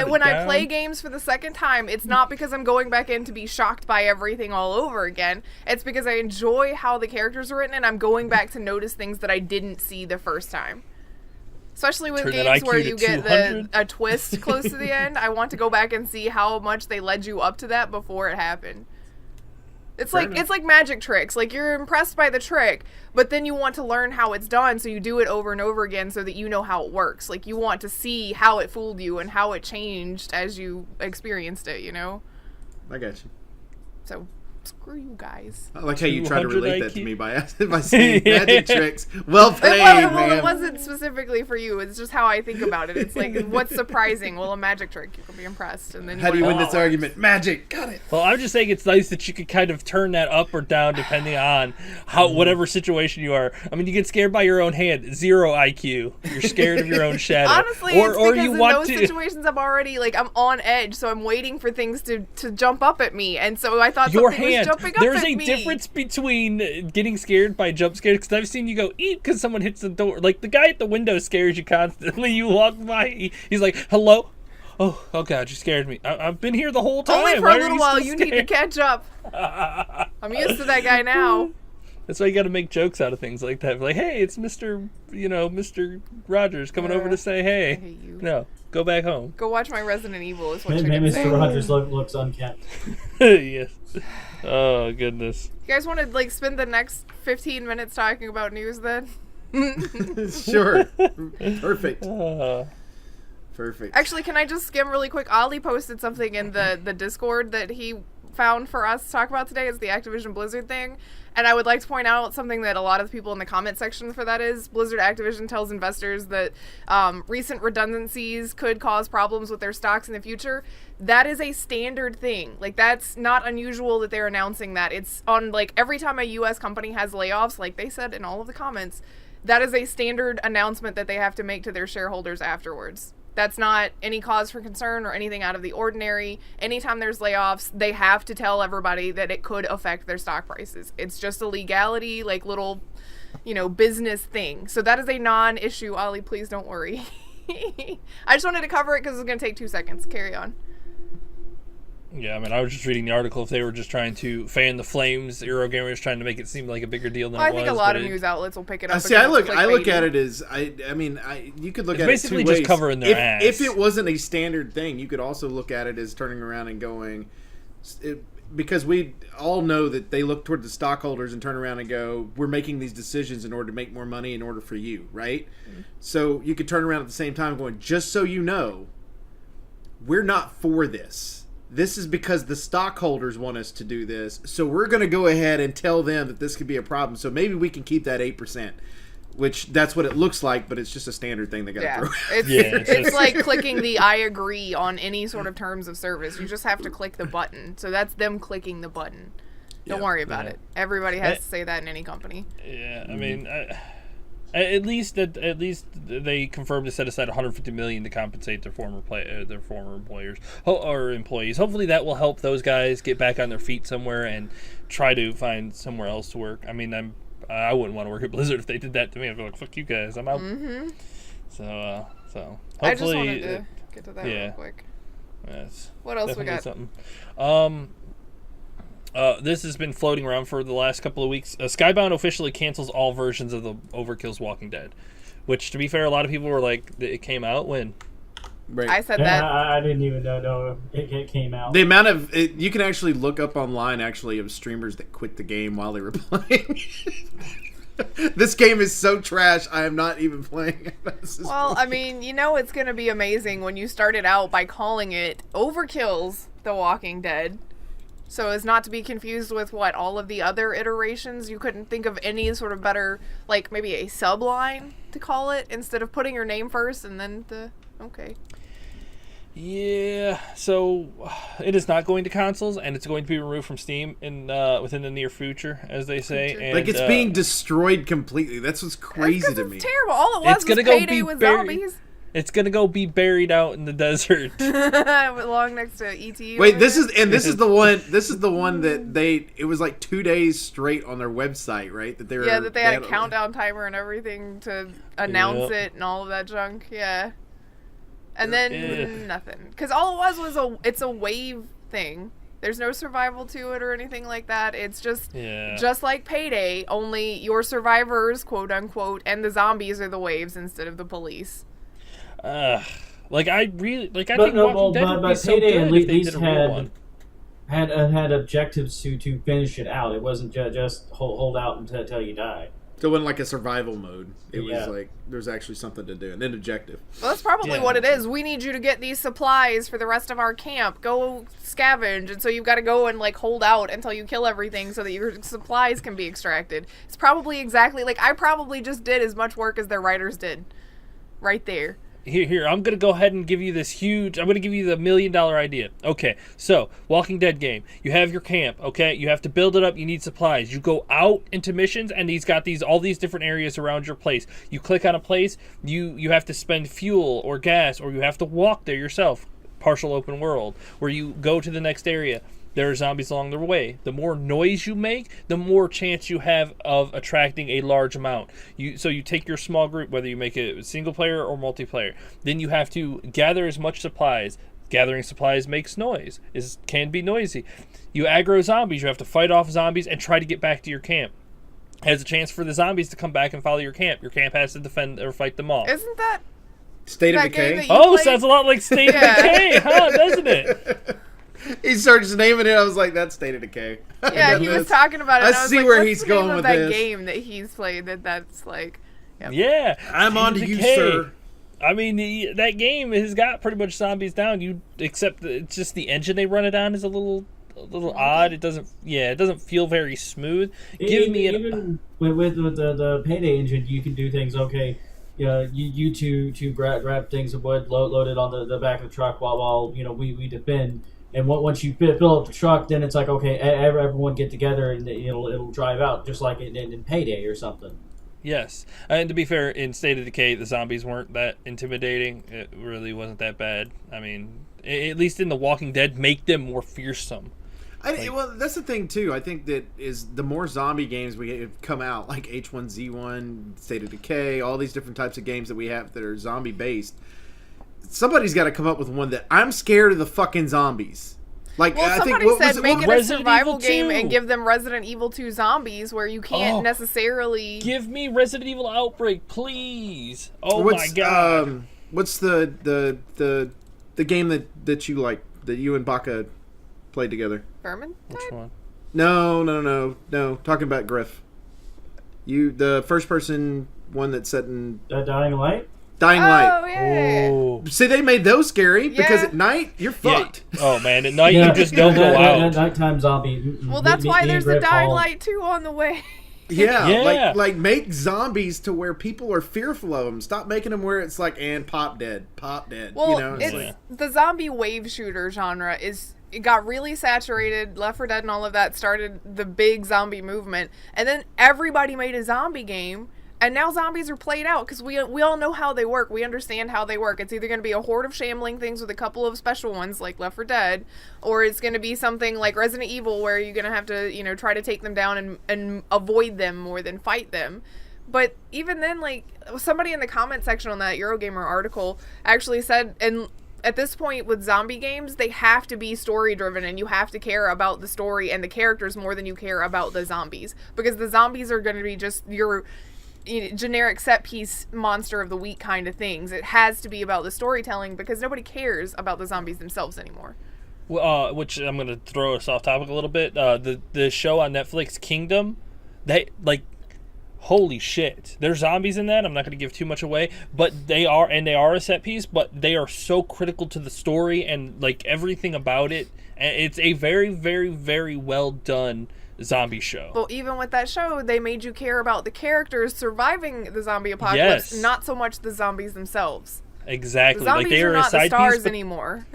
when I down. play games for the second time, it's not because I'm going back in to be shocked by everything all over again. It's because I enjoy how the characters are written, and I'm going back to notice things that I didn't see the first time. Especially with Turn that games IQ where to you get 200. a twist close to the end. I want to go back and see how much they led you up to that before it happened. It's like magic tricks. Like, you're impressed by the trick, but then you want to learn how it's done, so you do it over and over again so that you know how it works. Like, you want to see how it fooled you and how it changed as you experienced it, you know? I got you. So, screw you guys. I like how you try to 200 relate that to IQ. me by saying magic tricks. Well played, Well, man. it wasn't specifically for you. It's just how I think about it. It's like, what's surprising? Well, a magic trick. You can be impressed. And then How do you want win to this argument? Magic. Got it. Well, I'm just saying it's nice that you could kind of turn that up or down depending on whatever situation you are. I mean, you get scared by your own hand, 0 IQ. You're scared of your own shadow. Honestly, it's because you in want those to. situations I'm already, like, I'm on edge, so I'm waiting for things to jump up at me, and so I thought Your something was hand. jumping up There's at a me. difference between getting scared by jump scares, because I've seen you go eat because someone hits the door. Like the guy at the window scares you constantly. You walk by, he's like, "Hello." Oh God, you scared me. I've been here the whole time. Only for Why a are little you while. still You need to scared? catch up. I'm used to that guy now. That's why you got to make jokes out of things like that. Like, hey, it's Mr. Rogers coming over to say hey. I hate you. No, go back home. Go watch my Resident Evil is what Maybe chicken say. Mr. Rogers looks unkept. Yes. Oh, goodness. You guys want to like spend the next 15 minutes talking about news then? Sure. Perfect. Perfect. Actually, can I just skim really quick? Ollie posted something in the Discord that he found for us to talk about today. It's the Activision Blizzard thing. And I would like to point out something that a lot of the people in the comment section for that is Blizzard Activision tells investors that recent redundancies could cause problems with their stocks in the future. That is a standard thing. Like, that's not unusual that they're announcing that. It's on, like, every time a U.S. company has layoffs, like they said in all of the comments, that is a standard announcement that they have to make to their shareholders afterwards. That's not any cause for concern or anything out of the ordinary. Anytime there's layoffs, they have to tell everybody that it could affect their stock prices. It's just a legality, like, little, business thing. So that is a non-issue. Ollie, please don't worry. I just wanted to cover it because it's going to take 2 seconds. Carry on. Yeah, I mean, I was just reading the article. If they were just trying to fan the flames, Eurogamer was trying to make it seem like a bigger deal than it was. I think a lot of news outlets will pick it up. See, I look at it as you could look at it basically two ways. just covering their ass. If it wasn't a standard thing, you could also look at it as turning around and going, because we all know that they look toward the stockholders and turn around and go, we're making these decisions in order to make more money in order for you, right? Mm-hmm. So you could turn around at the same time going, just so you know, we're not for this. This is because the stockholders want us to do this, so we're going to go ahead and tell them that this could be a problem. So maybe we can keep that 8%, which that's what it looks like, but it's just a standard thing they got to throw. It's like clicking the I agree on any sort of terms of service. You just have to click the button. So that's them clicking the button. Don't worry about it. Everybody has to say that in any company. Yeah, I mean, at least they confirmed to set aside $150 million to compensate their former employers or employees. Hopefully that will help those guys get back on their feet somewhere and try to find somewhere else to work. I mean, I wouldn't want to work at Blizzard if they did that to me. I'd be like, fuck you guys, I'm out. Mm-hmm. So hopefully I just wanted to get to that real quick. What else we got? Something. This has been floating around for the last couple of weeks. Skybound officially cancels all versions of the Overkill's Walking Dead, which, to be fair, a lot of people were like, it came out when? Right. I said that. I didn't even know it came out. The amount of you can actually look up online of streamers that quit the game while they were playing. This game is so trash. I am not even playing it. Well, I mean, it's going to be amazing when you started out by calling it Overkill's The Walking Dead. So as not to be confused with all of the other iterations, you couldn't think of any sort of better, like maybe a subline to call it instead of putting your name first and then okay. Yeah, so it is not going to consoles, and it's going to be removed from Steam within the near future, as they say. And, it's being destroyed completely. That's what's crazy to me. It's terrible. All it was Payday with zombies. It's gonna go be buried out in the desert, along next to ET. Wait, this is the one. This is the one that it was like 2 days straight on their website, right? That they had a countdown timer and everything to announce it and all of that junk. Yeah, and then nothing, because all it was it's a wave thing. There's no survival to it or anything like that. It's just like Payday, only your survivors, quote unquote, and the zombies are the waves instead of the police. I think Walking Dead would be so good if they did a real one. Had objectives to finish it out. It wasn't just hold out until you die. So it wasn't like a survival mode. It was like there's actually something to do, and then objective. Well, that's probably what it is. We need you to get these supplies for the rest of our camp. Go scavenge, and so you've got to go and hold out until you kill everything so that your supplies can be extracted. It's probably exactly I probably just did as much work as their writers did, right there. Here, I'm going to go ahead and give you I'm going to give you the $1 million idea. Okay, so, Walking Dead game. You have your camp, okay? You have to build it up. You need supplies. You go out into missions, and he's got all these different areas around your place. You click on a place, you have to spend fuel or gas, or you have to walk there yourself. Partial open world, where you go to the next area. There are zombies along the way. The more noise you make, the more chance you have of attracting a large amount. So you take your small group, whether you make it single player or multiplayer. Then you have to gather as much supplies, Gathering supplies makes noise. Can be noisy. You aggro zombies. You have to fight off zombies and try to get back to your camp. Has a chance for the zombies to come back and follow your camp. Your camp has to defend or fight them off. Isn't that State of that game Decay. that you played? Sounds a lot like State of Decay, huh? Doesn't it? He started naming it. I was like, "That's State of Decay." Yeah, he was talking about it. I and I was see like, where what's he's the name going of with that this. game that he's played. That's like, yep. Yeah. I'm State on of to you, Decay. sir. I mean, that game has got pretty much zombies down. Except it's just the engine they run it on is a little odd. It doesn't feel very smooth. Even with the Payday engine, you can do things. Okay, you two grab things of wood, load it on the back of the truck while we defend. And once you build up the truck, then it's like, okay, everyone get together and it'll drive out just like in Payday or something. Yes, and to be fair, in State of Decay, the zombies weren't that intimidating. It really wasn't that bad. I mean, at least in The Walking Dead, make them more fearsome. Well, that's the thing too. I think that is the more zombie games we have come out, like H1Z1, State of Decay, all these different types of games that we have that are zombie based. Somebody's got to come up with one that I'm scared of the fucking zombies. Like, Well, I think somebody said make it a Resident survival Evil game 2. and give them Resident Evil 2 zombies where you can't necessarily. Give me Resident Evil Outbreak, please. Oh what's, my god. What's the game that you like that you and Baka played together? Vermin? Which one? No. Talking about Grif. The first person one that's set in Dying Light. Dying Light. Oh, yeah. Oh. See, they made those scary because Yeah. at night you're Yeah. fucked. Oh man, at night you just don't go out. Nighttime zombie. Well, that's why there's a Grip Dying Hall. Light 2 on the way. Yeah, Yeah. like make zombies to where people are fearful of them. Stop making them where it's like, and pop dead. Well, It's it's like, the zombie wave shooter genre it got really saturated. Left 4 Dead and all of that started the big zombie movement, and then everybody made a zombie game, and now zombies are played out because we all know how they work. We understand how they work. It's either going to be a horde of shambling things with a couple of special ones like Left 4 Dead, or it's going to be something like Resident Evil where you're going to have to try to take them down and avoid them more than fight them. But even then, like, somebody in the comment section on that Eurogamer article actually said, and at this point with zombie games, they have to be story driven, and you have to care about the story and the characters more than you care about the zombies, because the zombies are going to be just your generic set piece monster of the week kind of things. It has to be about the storytelling because nobody cares about the zombies themselves anymore. Which I'm going to throw us off topic a little bit. The show on Netflix, Kingdom, holy shit, there's zombies in that. I'm not going to give too much away, but they are a set piece, but they are so critical to the story and like everything about it. And it's a very, very, very well done zombie show. Well, even with that show, they made you care about the characters surviving the zombie apocalypse, Yes. not so much the zombies themselves. Exactly. The zombies like they are are a not the side stars piece, but anymore.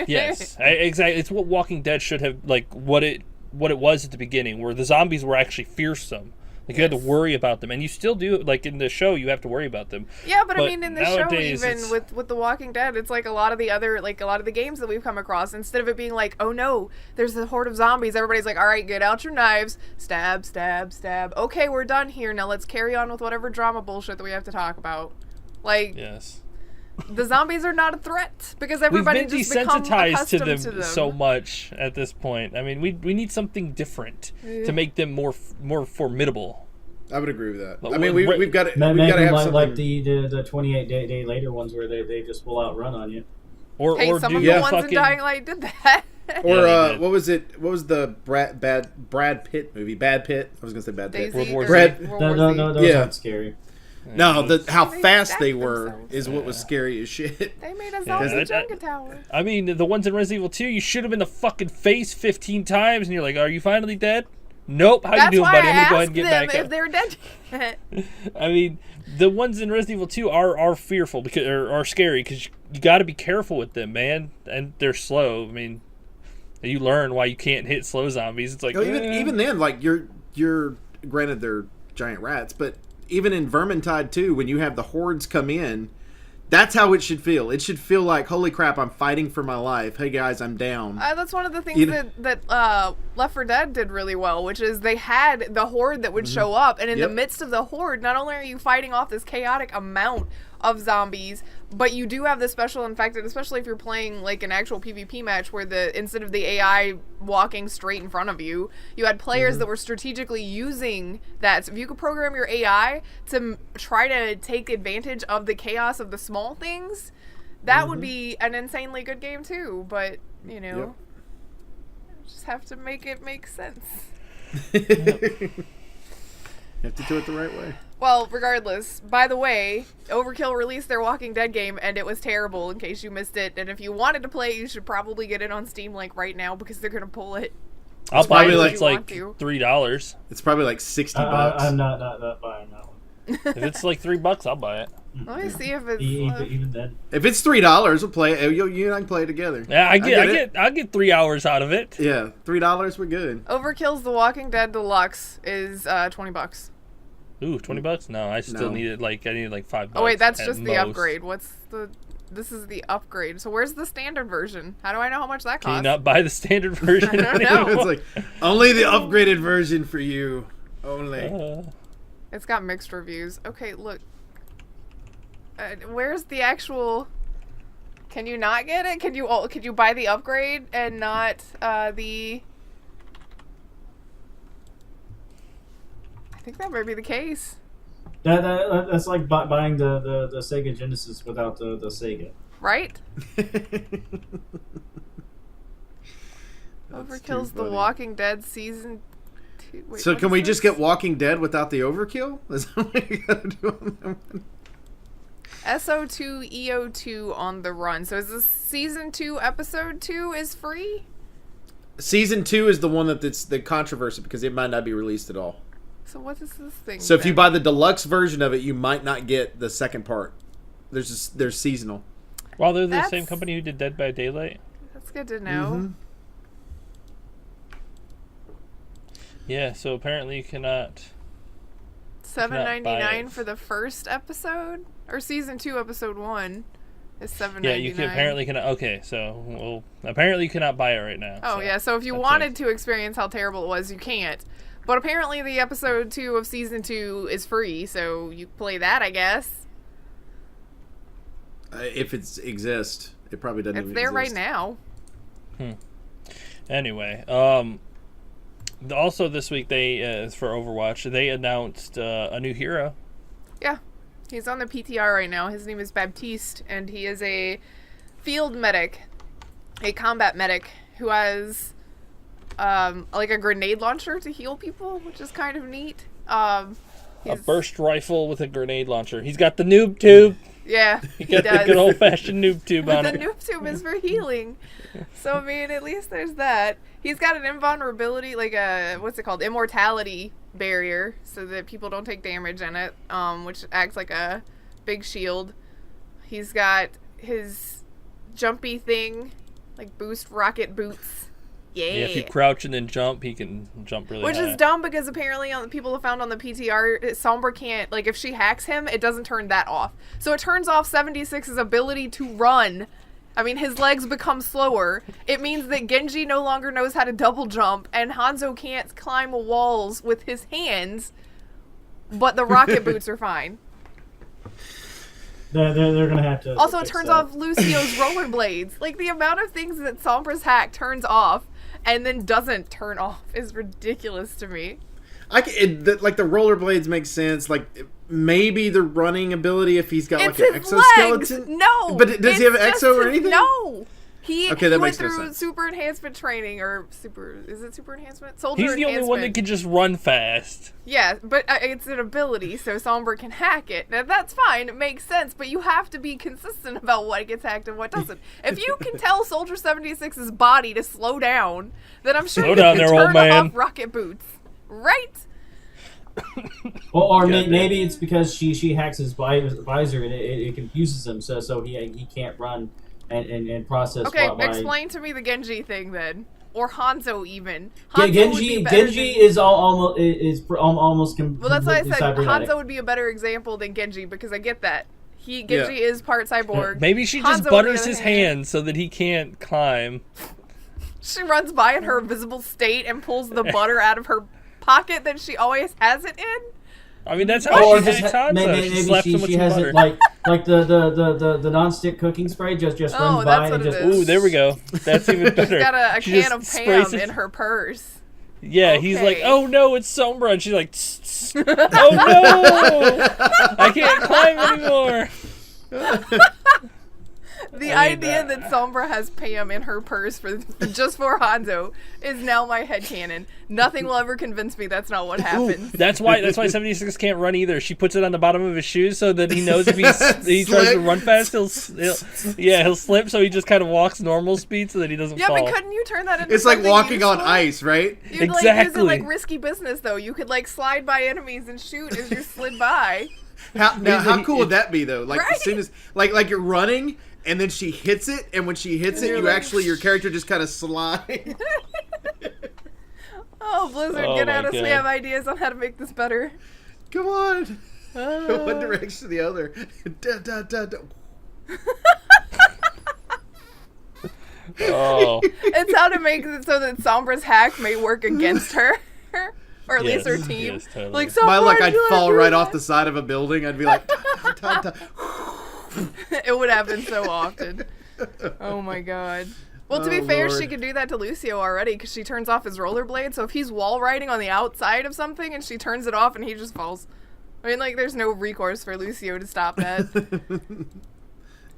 yes, exactly. It's what Walking Dead should have, like what it was at the beginning, where the zombies were actually fearsome. Like you had to worry about them, and you still do. Like in the show, you have to worry about them. Yeah, but I But mean, in the show, nowadays, even it's- with The Walking Dead, it's like a lot of the games that we've come across. Instead of it being like, oh no, there's a horde of zombies, everybody's like, all right, get out your knives, stab, stab, stab. Okay, we're done here. Now let's carry on with whatever drama bullshit that we have to talk about. Like, Yes. the zombies are not a threat because We've everybody been just become desensitized accustomed to them so much at this point. I mean, we need something different to make them more formidable. I would agree with that. But I mean, with- we've got to Maybe have like, something. like the 28 day later ones where they just will outrun on you. Hey, Or some do of the you ones in fucking Dying Light did that. Or Yeah, they did. what was it? What was the Brad Pitt movie? Bad Pitt. I was gonna say Bad Pitt. Daisy, World War or Z. World No, War no, Z. no, those Yeah. aren't scary. No, how They fast stacked they were themselves. is what was scary as shit. They made a Yeah, zombie I- Jenga tower. I mean, the ones in Resident Evil 2, you shoot them in the fucking face 15 times, and you're like, "Are you finally dead?" Nope. How That's you doing, why buddy? I I'm gonna go ahead asked and get them back if up. they're dead. I mean, the ones in Resident Evil 2 are fearful because are scary because you got to be careful with them, man, and they're slow. I mean, you learn why you can't hit slow zombies. It's like Even then, like you're granted they're giant rats, but even in Vermintide 2, when you have the hordes come in, that's how it should feel. It should feel like, holy crap, I'm fighting for my life. Hey guys, I'm down. That's one of the things You know- that Left 4 Dead did really well, which is they had the horde that would show up, and in the Yep. midst of the horde, not only are you fighting off this chaotic amount of zombies, but you do have the special infected, especially if you're playing like an actual PvP match where instead of the AI walking straight in front of you, you had players that were strategically using that. So if you could program your AI to try to take advantage of the chaos of the small things, that would be an insanely good game too. But, you know, just have to make it make sense. You have to do it the right way. Well, regardless, by the way, Overkill released their Walking Dead game, and it was terrible, in case you missed it. And if you wanted to play it, you should probably get it on Steam, like, right now, because they're going to pull it. I'll buy it. Probably It's like $3. It's probably like $60. I'm not buying that one. If it's like $3, I'll buy it. Let me see if it's... Even then. If it's $3, we'll play it. You and I can play it together. Yeah, I get 3 hours out of it. Yeah, $3, we're good. Overkill's The Walking Dead Deluxe is $20. Ooh, $20? No, I still needed like $5. Oh wait, that's just the most. upgrade. This is the upgrade. So where's the standard version? How do I know how much that costs? Can you not buy the standard version? I don't know. It's like, only the upgraded version for you. Only. It's got mixed reviews. Okay, look. Where's the actual... Can you not get it? Could you buy the upgrade and not the... I think that might be the case. That's like buying the Sega Genesis without the Sega. Right? Overkill's The Walking Dead Season 2. Wait, so what can is we this? just get Walking Dead without the overkill? Is that what you gotta do on that one? SO2 EO2 on the run. So is this Season 2 Episode 2 is free? Season 2 is the one that's the controversy because it might not be released at all. So what is this thing? So if you then? buy the deluxe version of it, you might not get the second part. There's seasonal. Well, they're the same company who did Dead by Daylight. That's good to know. Yeah, so apparently you cannot... $7.99 for the first episode? Or Season 2, Episode 1 is $7.99. Yeah, you apparently cannot... Okay, so, apparently you cannot buy it right now. Oh, so yeah, so if you wanted to experience how terrible it was, you can't. But apparently the Episode 2 of Season 2 is free, so you play that, I guess. If it exists. It probably doesn't even exist. It's there exist. right now. Anyway, also this week for Overwatch, they announced a new hero. Yeah. He's on the PTR right now. His name is Baptiste, and he is a field medic, a combat medic, who has like a grenade launcher to heal people, which is kind of neat. A burst rifle with a grenade launcher. He's got the noob tube. Yeah, he got the good old-fashioned noob tube on it. The noob tube is for healing. So, I mean, at least there's that. He's got an invulnerability, like a, what's it called? Immortality barrier, so that people don't take damage in it, which acts like a big shield. He's got his jumpy thing, like boost rocket boots. Yeah, if you crouch and then jump, he can jump really high. Which is dumb because apparently people have found on the PTR, Sombra can't, like if she hacks him, it doesn't turn that off. So it turns off 76's ability to run. I mean, his legs become slower. It means that Genji no longer knows how to double jump, and Hanzo can't climb walls with his hands, but the rocket boots are fine. They're gonna have to. Also, it turns off Lucio's rollerblades. Like, the amount of things that Sombra's hack turns off and then doesn't turn off is ridiculous to me. Like the rollerblades make sense. Like maybe the running ability if he's got It's like an his exoskeleton. legs. No, but does he have an exo or anything? No. He that went makes no through sense. super enhancement training, or is it super enhancement? Soldier He's the enhancement. only one that can just run fast. Yeah, but it's an ability, so Sombra can hack it. Now, that's fine, it makes sense, but you have to be consistent about what gets hacked and what doesn't. If you can tell Soldier 76's body to slow down, then I'm sure you can turn off rocket boots. Right? Or maybe it's because she hacks his visor and it confuses him, so he can't run and process. Okay, explain to me the Genji thing then, or Hanzo even. Genji is almost completely well, that's why I said cybernetic. Hanzo would be a better example than Genji, because I get that. Genji is part cyborg. Maybe she just butters his hands so that he can't climb. She runs by in her invisible state and pulls the butter out of her pocket that she always has it in. I mean, that's how Or she just makes hot sauce. maybe She slaps so much she has butter. it like the non-stick cooking spray just runs by that's and what it just. is. Ooh, there we go. That's even better. She's got a She can just of sprays Pam it. in her purse. Yeah, he's like, Okay. oh no, it's Sombra. And she's like, tss, tss. Oh no, I can't climb anymore. The I mean, idea that Sombra has Pam in her purse just for Hanzo is now my headcanon. Nothing will ever convince me that's not what happened. That's why 76 can't run either. She puts it on the bottom of his shoes so that he knows if he tries to run fast, he'll slip. So he just kind of walks normal speed so that he doesn't Yeah, fall. but couldn't you turn that into It's like something walking on useful? ice, right? You'd like use it Exactly. like risky business though. You could like slide by enemies and shoot as you slid by. How cool would that be though? Like Right? as soon as like you're running and then she hits it, and when she hits it, you're you like- actually your character just kind of slide. Oh, Blizzard, Oh get my at us. God. We have ideas on how to make this better. Come on, one direction to the other. Da, da, da, da. Oh, It's how to make it so that Sombra's hack may work against her. Or at least her Yes, team. yes, totally. Like, My Sombra, luck, I'd you fall wanna do right off that? the side of a building. I'd be like, da, da, da, da. It would happen so often. Oh my god. Well, to be Oh, fair, Lord. she could do that to Lucio already because she turns off his rollerblade. So if he's wall riding on the outside of something and she turns it off and he just falls. I mean, like, there's no recourse for Lucio to stop that.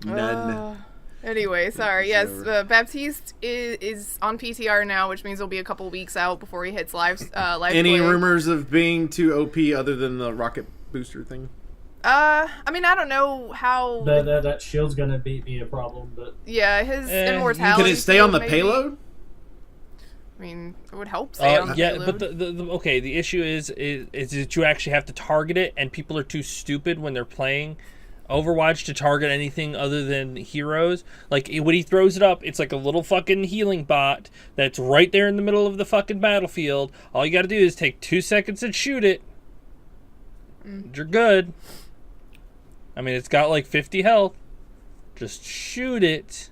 None. Anyway, sorry. Yes, over. Baptiste is on PTR now, which means it'll be a couple weeks out before he hits live Any play. rumors of being too OP other than the rocket booster thing? I mean, I don't know how. That shield's gonna be a problem, but Yeah, his Eh, immortality. Can it stay on the field, maybe. payload? I mean, it would help stay on the yeah, payload. but the issue is that you actually have to target it, and people are too stupid when they're playing Overwatch to target anything other than heroes. Like, when he throws it up, it's like a little fucking healing bot that's right there in the middle of the fucking battlefield. All you gotta do is take 2 seconds and shoot it. You're good. I mean, it's got like 50 health. Just shoot it.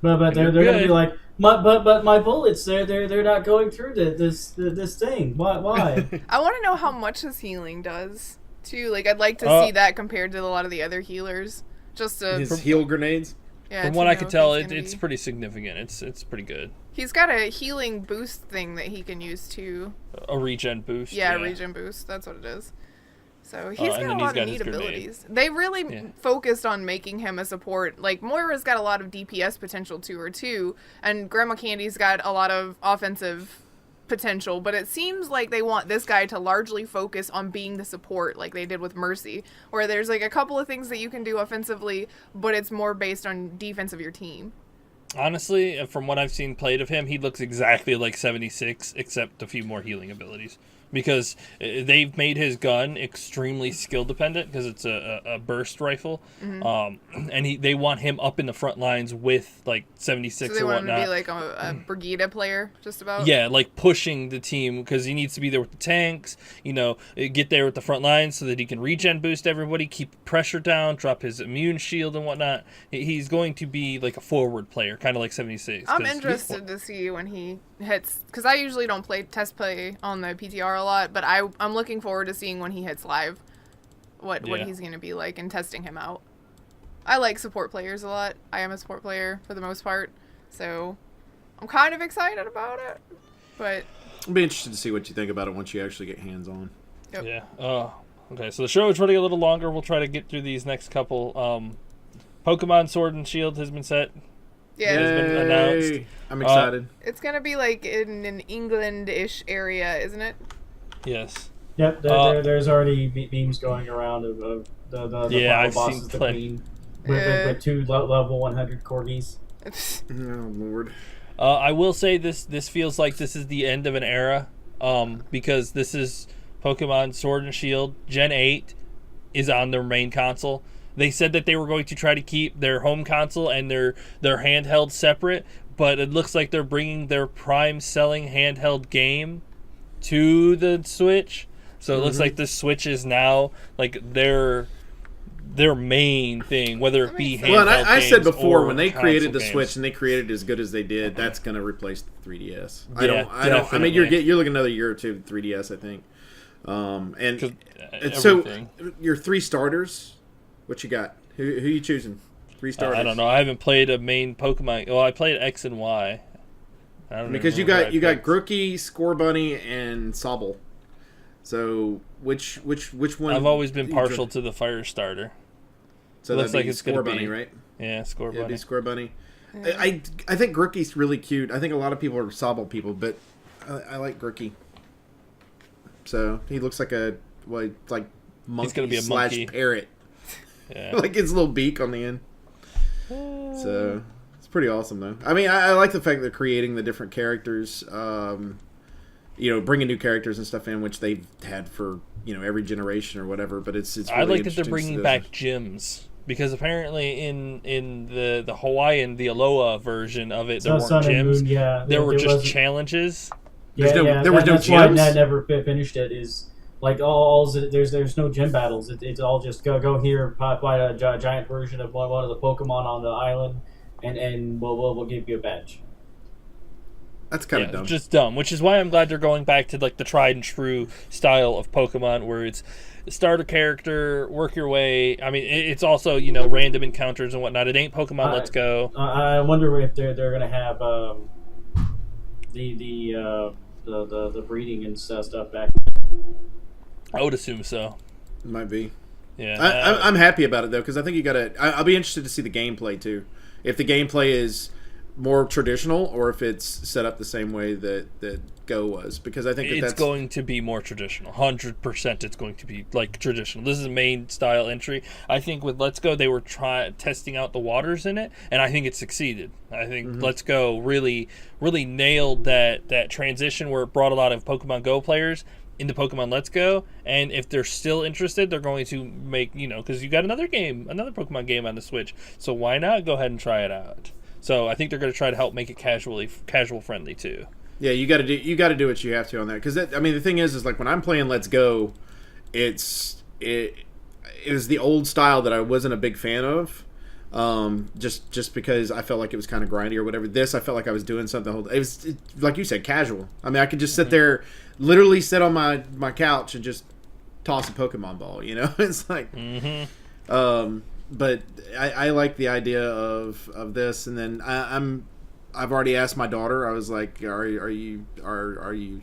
but they're you're gonna be good. like, but my bullets they're not going through this thing. Why? I want to know how much his healing does too. Like, I'd like to see that compared to a lot of the other healers. Just to His heal grenades? yeah. From to what I know could if tell, he's gonna it's be- pretty significant. It's pretty good. He's got a healing boost thing that he can use too. A regen boost. Yeah, regen boost. That's what it is. So he's and got a then he's lot got of his neat grenade. abilities. They really Yeah. focused on making him a support. Like, Moira's got a lot of DPS potential to her too, and Grandma Candy's got a lot of offensive potential, but it seems like they want this guy to largely focus on being the support like they did with Mercy, where there's like a couple of things that you can do offensively, but it's more based on defense of your team. Honestly, from what I've seen played of him, he looks exactly like 76, except a few more healing abilities. Because they've made his gun extremely skill dependent because it's a burst rifle, and they want him up in the front lines with like 76 So they or want him to whatnot. be like a Brigida player, just about. Yeah, like pushing the team because he needs to be there with the tanks, get there with the front lines so that he can regen boost everybody, keep pressure down, drop his immune shield and whatnot. He's going to be like a forward player, kind of like 76. I'm 'cause interested to see when he hits, because I usually don't test play on the PTR a lot, but I'm looking forward to seeing when he hits live what Yeah. he's going to be like and testing him out. I like support players a lot. I am a support player for the most part, so I'm kind of excited about it. But I'll be interested to see what you think about it once you actually get hands on. yep. Yeah. Okay, so the show is running a little longer. We'll try to get through these next couple. Pokemon Sword and Shield has been set. Yeah, Has been announced. Yay. I'm excited. it's going to be like in an England-ish area, isn't it? Yes. Yep, there's already memes going around of the Yeah, final I've bosses, seen the plenty. queen, with two level 100 corgis. Oh, Lord. I will say this feels like this is the end of an era, because this is Pokemon Sword and Shield. Gen 8 is on their main console. They said that they were going to try to keep their home console and their handheld separate, but it looks like they're bringing their prime selling handheld game to the Switch. So it looks like the Switch is now like their main thing, whether it be handheld Well, and I said games before, or when they created console the games. Switch and they created it as good as they did, that's going to replace the 3DS. Yeah, I mean, definitely. you're looking another year or two 3DS, I think. And 'Cause, so everything. your 3 starters, what you got? Who you choosing? 3 starters. I don't know. I haven't played a main Pokemon. Well, I played X and Y. I don't Because you remember got who I picked. Grookey, Scorbunny, and Sobble. So which one? I've always been you partial dr- to the fire starter. So looks that'd like be it's gonna Scorbunny, be- right? Yeah, score Yeah, bunny. do Scorbunny. I think Grookey's really cute. I think a lot of people are Sobble people, but I like Grookey. So he looks like a like monkey gonna be a slash monkey. parrot, Yeah. like his little beak on the end. So it's pretty awesome, though. I mean, I like the fact they're creating the different characters. Bringing new characters and stuff in, which they've had for every generation or whatever. But it's really I like that they're interesting to see bringing those. back gyms because apparently in the Hawaiian, the Aloha version of it, there weren't Sun and gyms. Moon, yeah, There were just wasn't- challenges. Yeah, there was no that's why gyms? I never finished it. Is like there's no gym battles. It's all just go here, fight a giant version of one of the Pokemon on the island, and we'll give you a badge. That's kind of dumb. Just dumb, which is why I'm glad they're going back to like the tried and true style of Pokemon, where it's start a character, work your way. I mean, it's also random encounters and whatnot. It ain't Pokemon Let's Go. I wonder if they're gonna have the breeding and stuff back. I would assume so. Might be. Yeah, I'm happy about it though, because I think you got to. I'll be interested to see the gameplay too. If the gameplay is more traditional, or if it's set up the same way that Go was, because I think it's that's going to be more traditional. 100%, it's going to be like traditional. This is a main style entry. I think with Let's Go, they were testing out the waters in it, and I think it succeeded. I think Let's Go really nailed that transition where it brought a lot of Pokemon Go players into Pokemon Let's Go, and if they're still interested, they're going to make because you got another Pokemon game on the Switch, so why not go ahead and try it out? So I think they're going to try to help make it casual friendly too. Yeah, you got to do what you have to on that, because the thing is like when I'm playing Let's Go, it is the old style that I wasn't a big fan of, just because I felt like it was kind of grindy or whatever. This I felt like I was doing something. It was like you said, casual. I mean, I could just sit there, literally sit on my couch and just toss a Pokemon ball. It's like. But I like the idea of this, and then I've already asked my daughter. I was like, "Are you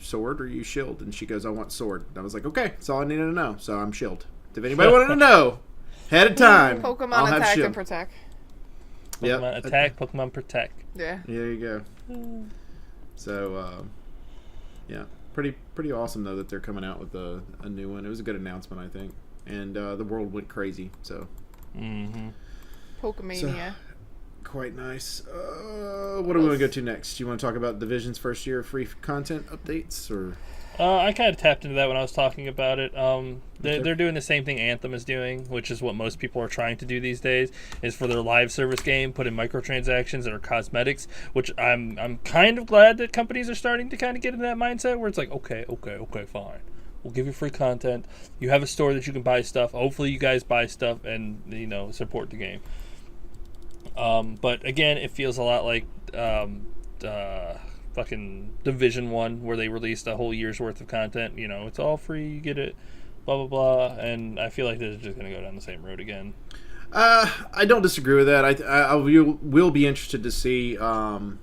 sword or are you shield?" And she goes, "I want sword." And I was like, "Okay, that's all I needed to know." So I'm shield. If anybody wanted to know ahead of time, Pokemon I'll have attack shield. and protect. Pokemon attack, Pokemon protect. Yeah. There you go. So yeah, pretty awesome though that they're coming out with a new one. It was a good announcement, I think, and the world went crazy. So. Pokemania. Quite nice. What do we want to go to next? Do you want to talk about Division's first year of free content updates, or? I kind of tapped into that when I was talking about it. They're doing the same thing Anthem is doing, which is what most people are trying to do these days, is for their live service game, put in microtransactions that are cosmetics, which I'm kind of glad that companies are starting to kind of get in that mindset where it's like, okay, fine. We'll give you free content. You have a store that you can buy stuff. Hopefully you guys buy stuff and, support the game. But again, it feels a lot like fucking Division 1 where they released a whole year's worth of content. It's all free. You get it. Blah, blah, blah. And I feel like they're just going to go down the same road again. I don't disagree with that. I will be interested to see in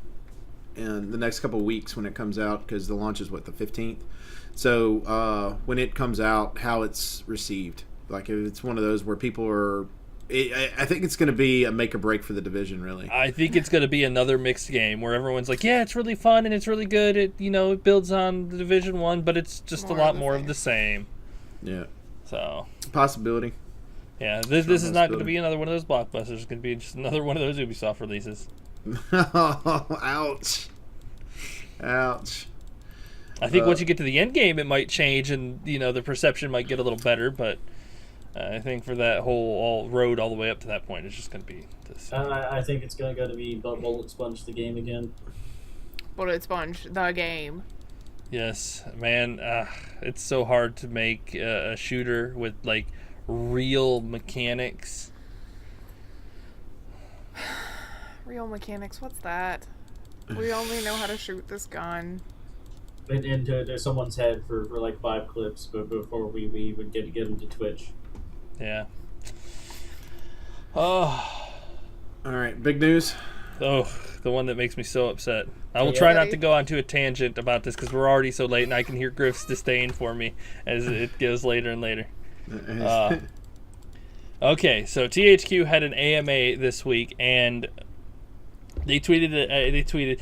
the next couple of weeks when it comes out, because the launch is, the 15th? So when it comes out, how it's received. Like, if it's one of those where people are... I think it's going to be a make or break for the Division, really. I think it's going to be another mixed game where everyone's like, yeah, it's really fun and it's really good. It it builds on the Division 1, but it's just a lot more of the same. Yeah. So... Possibility. Yeah, this is not going to be another one of those blockbusters. It's going to be just another one of those Ubisoft releases. Ouch. I think once you get to the end game, it might change, and the perception might get a little better. But I think for that whole road all the way up to that point, it's just going to be this. I think it's going to be Bullet Sponge the game again. Bullet Sponge the game. Yes, man, it's so hard to make a shooter with like real mechanics. Real mechanics, what's that? We only know how to shoot this gun. into someone's head for like 5 clips, but before we even get them to Twitch. Yeah. Oh. All right, big news. Oh, the one that makes me so upset. I will Yeah. try not to go onto a tangent about this because we're already so late, and I can hear Grif's disdain for me as it goes later and later. Okay, so THQ had an AMA this week, and they tweeted,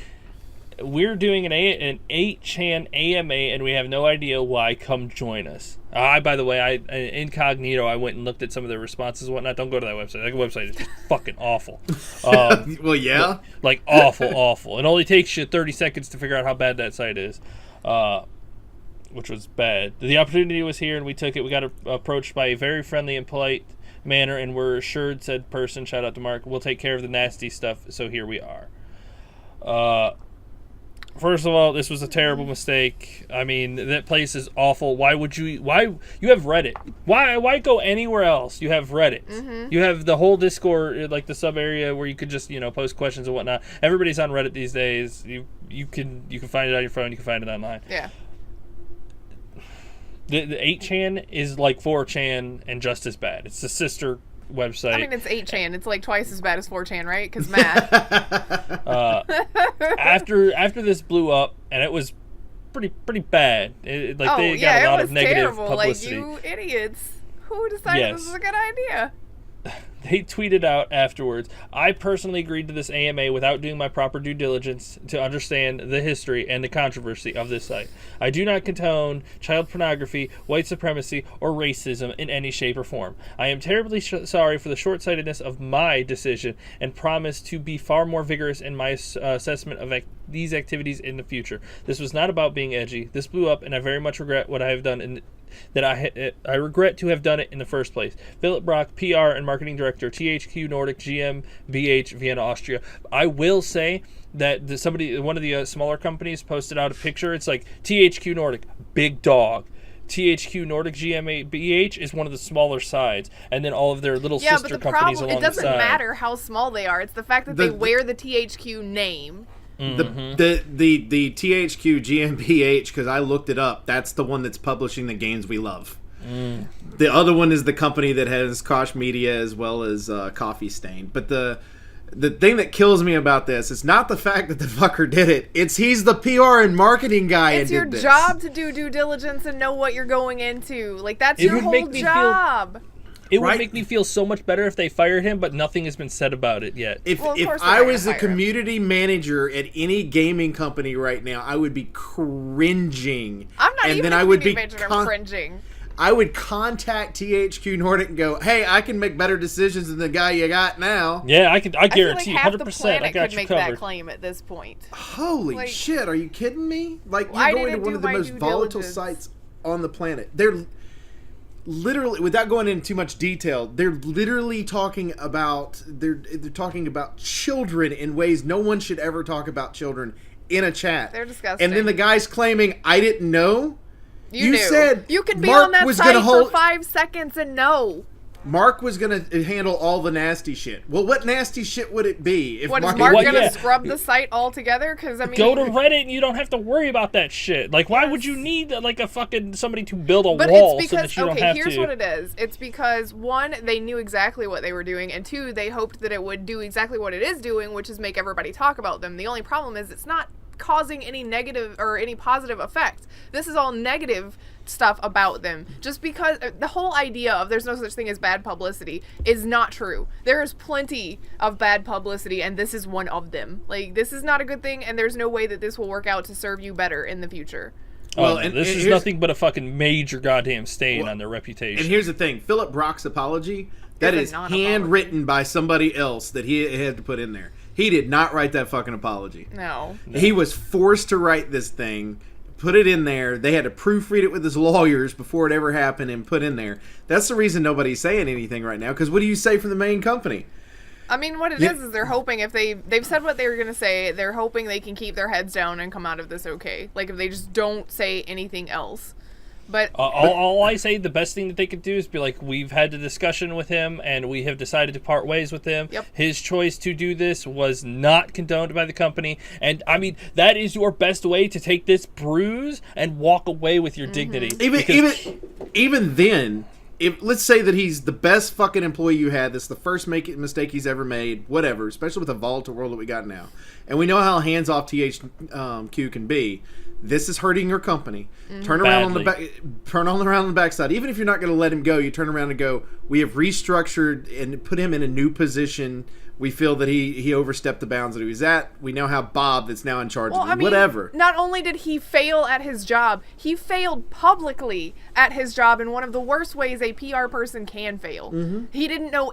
we're doing an 8chan AMA, and we have no idea why. Come join us. By the way, I incognito, I went and looked at some of the responses and whatnot. Don't go to that website. That website is just fucking awful. Well, yeah. Like awful. It only takes you 30 seconds to figure out how bad that site is, which was bad. The opportunity was here, and we took it. We got approached by a very friendly and polite manner, and we're assured said person, shout out to Mark, we'll take care of the nasty stuff, so here we are. First of all, this was a terrible mistake. I mean, that place is awful. Why you have Reddit? Why go anywhere else? You have Reddit. Mm-hmm. You have the whole Discord, like the sub area where you could just, post questions and whatnot. Everybody's on Reddit these days. You can find it on your phone, you can find it online. Yeah. The 8chan is like 4chan and just as bad. It's the sister website. I mean, it's 8chan. It's like twice as bad as 4chan, right? Because math. After this blew up, and it was pretty bad. They got a lot of negative terrible. publicity. Like, you idiots. Who decided this was a good idea? They tweeted out afterwards, I personally agreed to this AMA without doing my proper due diligence to understand the history and the controversy of this site. I do not condone child pornography, white supremacy, or racism in any shape or form. I am terribly sorry for the short-sightedness of my decision and promise to be far more vigorous in my assessment of these activities in the future. This was not about being edgy. This blew up, and I very much regret what I have done I regret to have done it in the first place. Philip Brock, PR and Marketing Director, THQNordic GmbH, Vienna, Austria. I will say that one of the smaller companies posted out a picture. It's like THQNordic, big dog. THQNordic GmbH is one of the smaller sides, and then all of their little sister companies along the side. It doesn't matter how small they are. It's the fact that they wear the THQ name. Mm-hmm. The THQ GmbH, because I looked it up, that's the one that's publishing the games we love. The other one is the company that has Koch Media as well as Coffee Stain. But the thing that kills me about this is not the fact that the fucker did it. It's he's the PR and marketing guy. It's your job to do due diligence and know what you're going into. Like, that's your whole job. It would make me feel so much better if they fired him, but nothing has been said about it yet. If I was a community manager at any gaming company right now, I would be cringing. I'm not even a community manager, I'm cringing. I would contact THQNordic and go, hey, I can make better decisions than the guy you got now. Yeah, I guarantee you, 100%. I feel like half the planet could make that claim at this point. Holy shit, are you kidding me? Like, you're going to one of the most volatile sites on the planet. They're literally, without going into too much detail, they're literally talking about they're talking about children in ways no one should ever talk about children in a chat. They're disgusting. And then the guy's claiming, I didn't know. You knew. Said you could be Mark on that site for 5 seconds and know. Mark was going to handle all the nasty shit. Well, what nasty shit would it be? If Is Mark going to scrub the site altogether? Because I mean, go to Reddit and you don't have to worry about that shit. Like, why would you need like a fucking somebody to build a wall it's because, so that you don't have to? Here's what it is. It's because, one, they knew exactly what they were doing, and two, they hoped that it would do exactly what it is doing, which is make everybody talk about them. The only problem is it's not causing any negative or any positive effect. This is all negative stuff about them, just because the whole idea of there's no such thing as bad publicity is not true. There is plenty of bad publicity, and this is one of them. Like, this is not a good thing, and there's no way that this will work out to serve you better in the future. Well, this is nothing but a fucking major goddamn stain on their reputation. And here's the thing, Philip Brock's apology, that is handwritten by somebody else that he had to put in there. He did not write that fucking apology. No. He was forced to write this thing, put it in there. They had to proofread it with his lawyers before it ever happened and put in there. That's the reason nobody's saying anything right now, because what do you say from the main company? I mean, what it is they're hoping if they've said what they were going to say, they're hoping they can keep their heads down and come out of this okay. Like, if they just don't say anything else. But all I say, the best thing that they could do is be like, we've had a discussion with him, and we have decided to part ways with him. Yep. His choice to do this was not condoned by the company. And, I mean, that is your best way to take this bruise and walk away with your dignity. Even then, if let's say that he's the best fucking employee you had, this is the first mistake he's ever made, whatever, especially with the volatile world that we got now. And we know how hands-off THQ can be. This is hurting your company. Turn around on the backside. Even if you're not going to let him go, you turn around and go, we have restructured and put him in a new position. We feel that he overstepped the bounds that he was at. We now have Bob that's now in charge of it. Whatever. Not only did he fail at his job, he failed publicly at his job in one of the worst ways a PR person can fail. He didn't know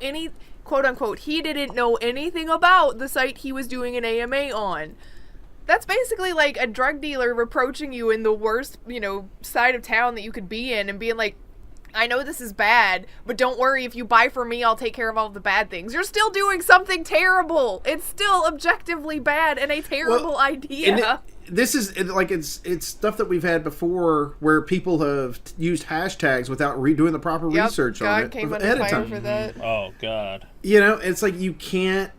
quote unquote, he didn't know anything about the site he was doing an AMA on. That's basically like a drug dealer reproaching you in the worst, side of town that you could be in and being like, I know this is bad, but don't worry, if you buy from me, I'll take care of all the bad things. You're still doing something terrible. It's still objectively bad and a terrible idea. This is like it's stuff that we've had before where people have used hashtags without doing the proper research on it came ahead under of fire time. for that. Oh, God. It's like you can't.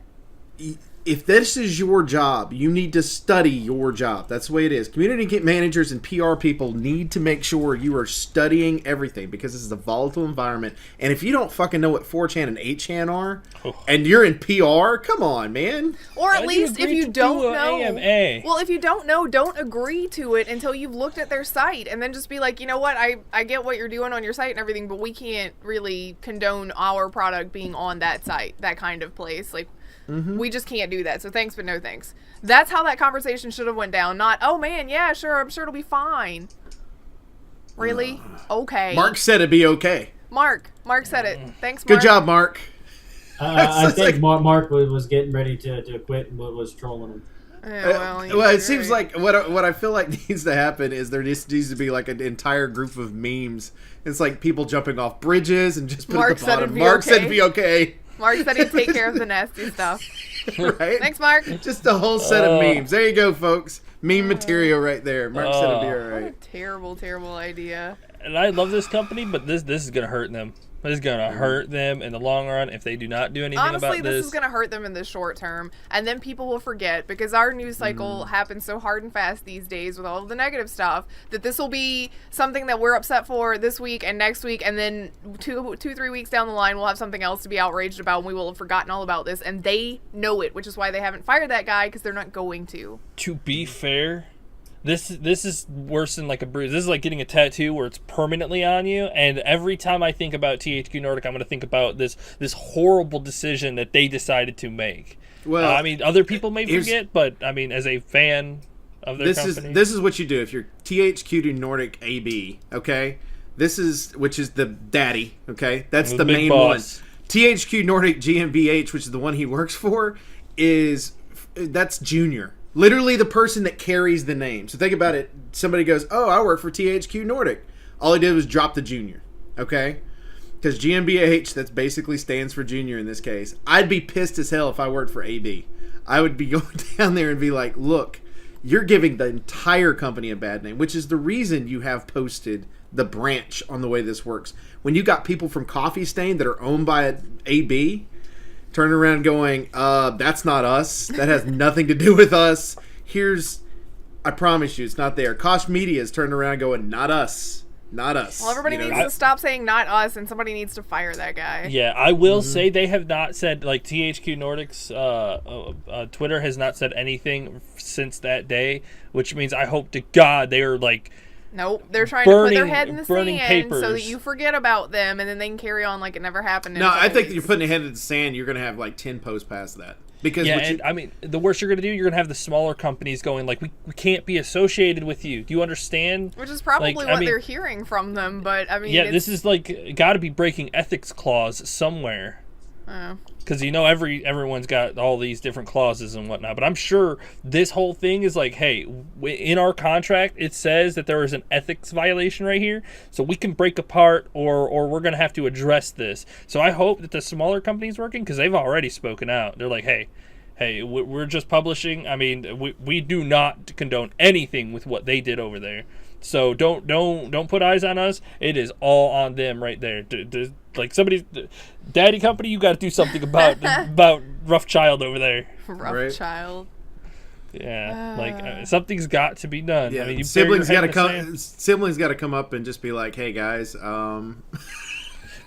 If this is your job, you need to study your job. That's the way it is. Community managers and PR people need to make sure you are studying everything because this is a volatile environment. And if you don't fucking know what 4chan and 8chan are, and you're in PR, come on, man. Or at least if you don't know. AMA? Well, if you don't know, don't agree to it until you've looked at their site. And then just be like, you know what, I get what you're doing on your site and everything, but we can't really condone our product being on that site, that kind of place. Like, we just can't do that. So thanks, but no thanks. That's how that conversation should have went down. Not, oh man, yeah, sure, I'm sure it'll be fine. Really? Okay. Mark said it'd be okay. Mark said it. Thanks, Mark. Good job, Mark. I think Mark was getting ready to quit and was trolling him. Yeah, well, it seems like what I feel like needs to happen is there needs to be like an entire group of memes. It's like people jumping off bridges and just put at the bottom. Mark said it'd be okay. Mark said he'd take care of the nasty stuff. Right? Thanks, Mark. Just a whole set of memes. There you go, folks. Meme material right there. Mark said it'd be all What a right. terrible, terrible idea. And I love this company, but this is going to hurt them. This is going to hurt them in the long run if they do not do anything about this. Honestly, this is going to hurt them in the short term, and then people will forget, because our news cycle happens so hard and fast these days with all of the negative stuff, that this will be something that we're upset for this week and next week, and then 3 weeks down the line, we'll have something else to be outraged about, and we will have forgotten all about this, and they know it, which is why they haven't fired that guy, because they're not going to. To be fair, this is worse than like a bruise. This is like getting a tattoo where it's permanently on you. And every time I think about THQNordic, I'm going to think about this horrible decision that they decided to make. Well, I mean, other people may forget, but I mean, as a fan of their company, this is what you do if you're THQNordic AB. Okay, which is the daddy. Okay, that's the main boss. One. THQNordic GmbH, which is the one he works for, that's Junior. Literally the person that carries the name. So think about it. Somebody goes, oh, I work for THQNordic. All he did was drop the Junior. Okay? Because GmbH, that basically stands for Junior in this case. I'd be pissed as hell if I worked for AB. I would be going down there and be like, look, you're giving the entire company a bad name, which is the reason you have posted the branch on the way this works. When you got people from Coffee Stain that are owned by AB turning around going, that's not us. That has nothing to do with us. I promise you, it's not there. Koch Media is turning around going, not us. Not us. Well, everybody needs to stop saying not us, and somebody needs to fire that guy. Yeah, I will say they have not said, like, THQNordic's Twitter has not said anything since that day, which means I hope to God they are, like, nope, they're trying to put their head in the sand papers so that you forget about them, and then they can carry on like it never happened. No, I think that you're putting your head in the sand. You're going to have like 10 posts past that. Because I mean, the worst you're going to do, you're going to have the smaller companies going like, we can't be associated with you. Do you understand? Which is probably what they're hearing from them. But I mean, yeah, this is like got to be breaking ethics clause somewhere. Because everyone's got all these different clauses and whatnot, but I'm sure this whole thing is like, hey, in our contract it says that there is an ethics violation right here, so we can break apart or we're going to have to address this. So I hope that the smaller companies working, because they've already spoken out. They're like, hey, we're just publishing. I mean, we do not condone anything with what they did over there. So don't put eyes on us. It is all on them right there. Like somebody's daddy company, you got to do something about rough child over there. Rough child. Yeah, something's got to be done. Yeah, I mean, you siblings got to come. Siblings got to come up and just be like, "Hey guys."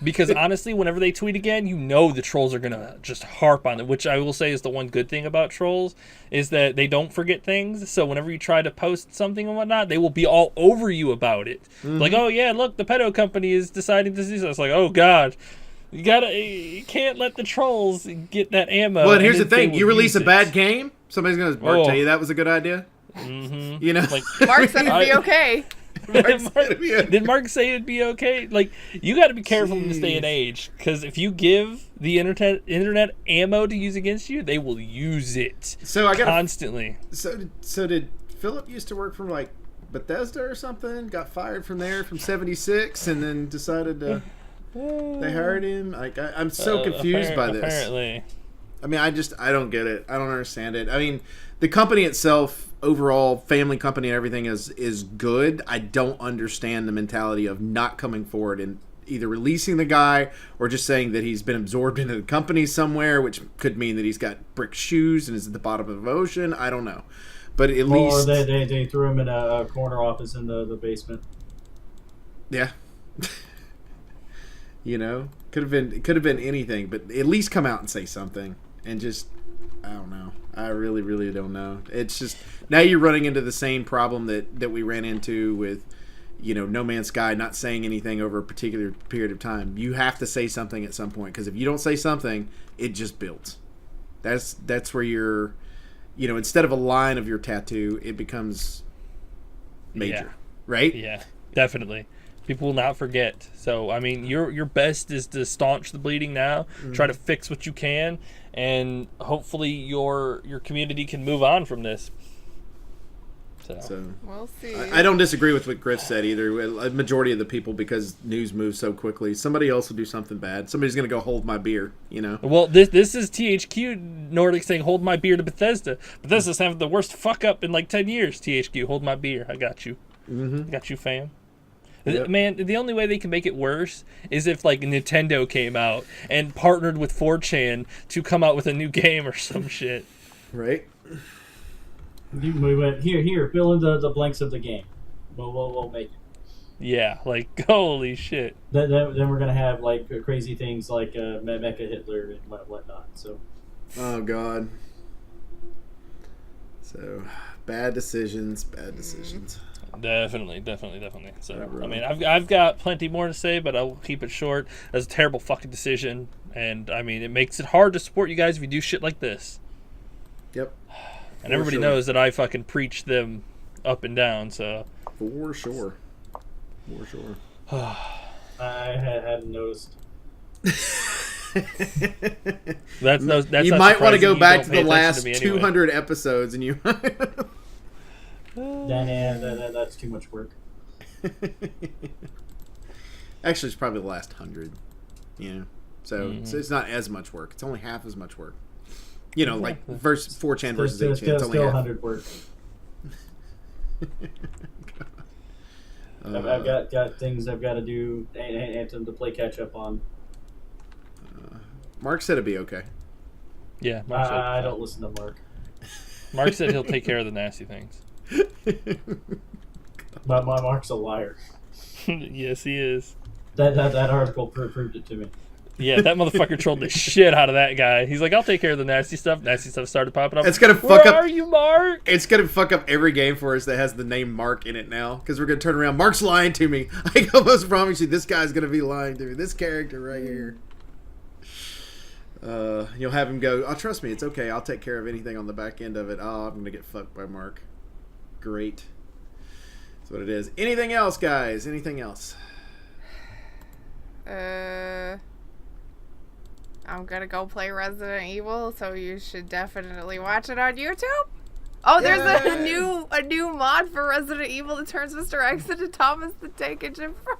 Because honestly, whenever they tweet again, you know the trolls are gonna just harp on it. Which I will say is the one good thing about trolls is that they don't forget things. So whenever you try to post something and whatnot, they will be all over you about it. Mm-hmm. Like, oh yeah, look, the pedo company is deciding to do so. It's like, oh god. You can't let the trolls get that ammo. Well, and here's the thing: you release a bad game, somebody's gonna tell you that was a good idea. Mm-hmm. You know, like, Mark said it'd be okay. Did Mark say it'd be okay? Like, you got to be careful in this day and age, because if you give the internet ammo to use against you, they will use it constantly. So did Philip used to work for like Bethesda or something? Got fired from there from 76, and then decided to. They hired him. Like I'm so confused by this. Apparently, I mean, I don't get it. I don't understand it. I mean, the company itself, overall, family company and everything is good. I don't understand the mentality of not coming forward and either releasing the guy or just saying that he's been absorbed into the company somewhere, which could mean that he's got brick shoes and is at the bottom of the ocean. I don't know, but at least they threw him in a corner office in the basement. Yeah. You know, could have been anything, but at least come out and say something. And just, I don't know. I really, really don't know. It's just now you're running into the same problem that we ran into with, you know, No Man's Sky not saying anything over a particular period of time. You have to say something at some point, because if you don't say something, it just builds. That's where you're, you know, instead of a line of your tattoo, it becomes major, right? Yeah, definitely. People will not forget. So, I mean, your best is to staunch the bleeding now. Mm-hmm. Try to fix what you can, and hopefully your community can move on from this. So we'll see. I don't disagree with what Grif said either. A majority of the people, because news moves so quickly, somebody else will do something bad. Somebody's going to go hold my beer, you know? Well, this is THQNordic saying, hold my beer to Bethesda. Bethesda's having the worst fuck up in like 10 years. THQ, hold my beer. I got you. Mm-hmm. I got you, fam. Yep. Man, the only way they can make it worse is if like Nintendo came out and partnered with 4chan to come out with a new game or some shit. Right. We went here. Fill in the blanks of the game. We'll make it. Yeah, like holy shit. Then we're gonna have like crazy things like Mecha Hitler and whatnot. So. Oh God. So bad decisions. Definitely. So, I mean, I've got plenty more to say, but I'll keep it short. That's a terrible fucking decision, and I mean, it makes it hard to support you guys if you do shit like this. Yep. And everybody knows that I fucking preach them up and down, so. For sure. I hadn't noticed. That's you might want to go back to the last 200 episodes, and you. That's too much work. Actually, it's probably the last 100. You know, so it's not as much work. It's only half as much work. You know, like 4chan versus 8chan. It's only still half. 100 work. I've got things I've got to do. Anthem to play catch up on. Mark said it'd be okay. Yeah, I don't listen to Mark. Mark said he'll take care of the nasty things. My Mark's a liar. Yes, he is. That article proved it to me. Yeah, that motherfucker trolled the shit out of that guy. He's like, I'll take care of the nasty stuff. Nasty stuff started popping up. It's gonna fuck Where up. are you, Mark? It's gonna fuck up every game for us that has the name Mark in it now, because we're gonna turn around. Mark's lying to me. I almost promise you, this guy's gonna be lying to me. This character right here. You'll have him go, oh, trust me, it's okay. I'll take care of anything on the back end of it. Oh, I'm gonna get fucked by Mark. Great. That's what it is. Anything else, guys? Anything else? I'm gonna go play Resident Evil, so you should definitely watch it on YouTube. Oh, there's a new mod for Resident Evil that turns Mr. X into Thomas the Tank Engine from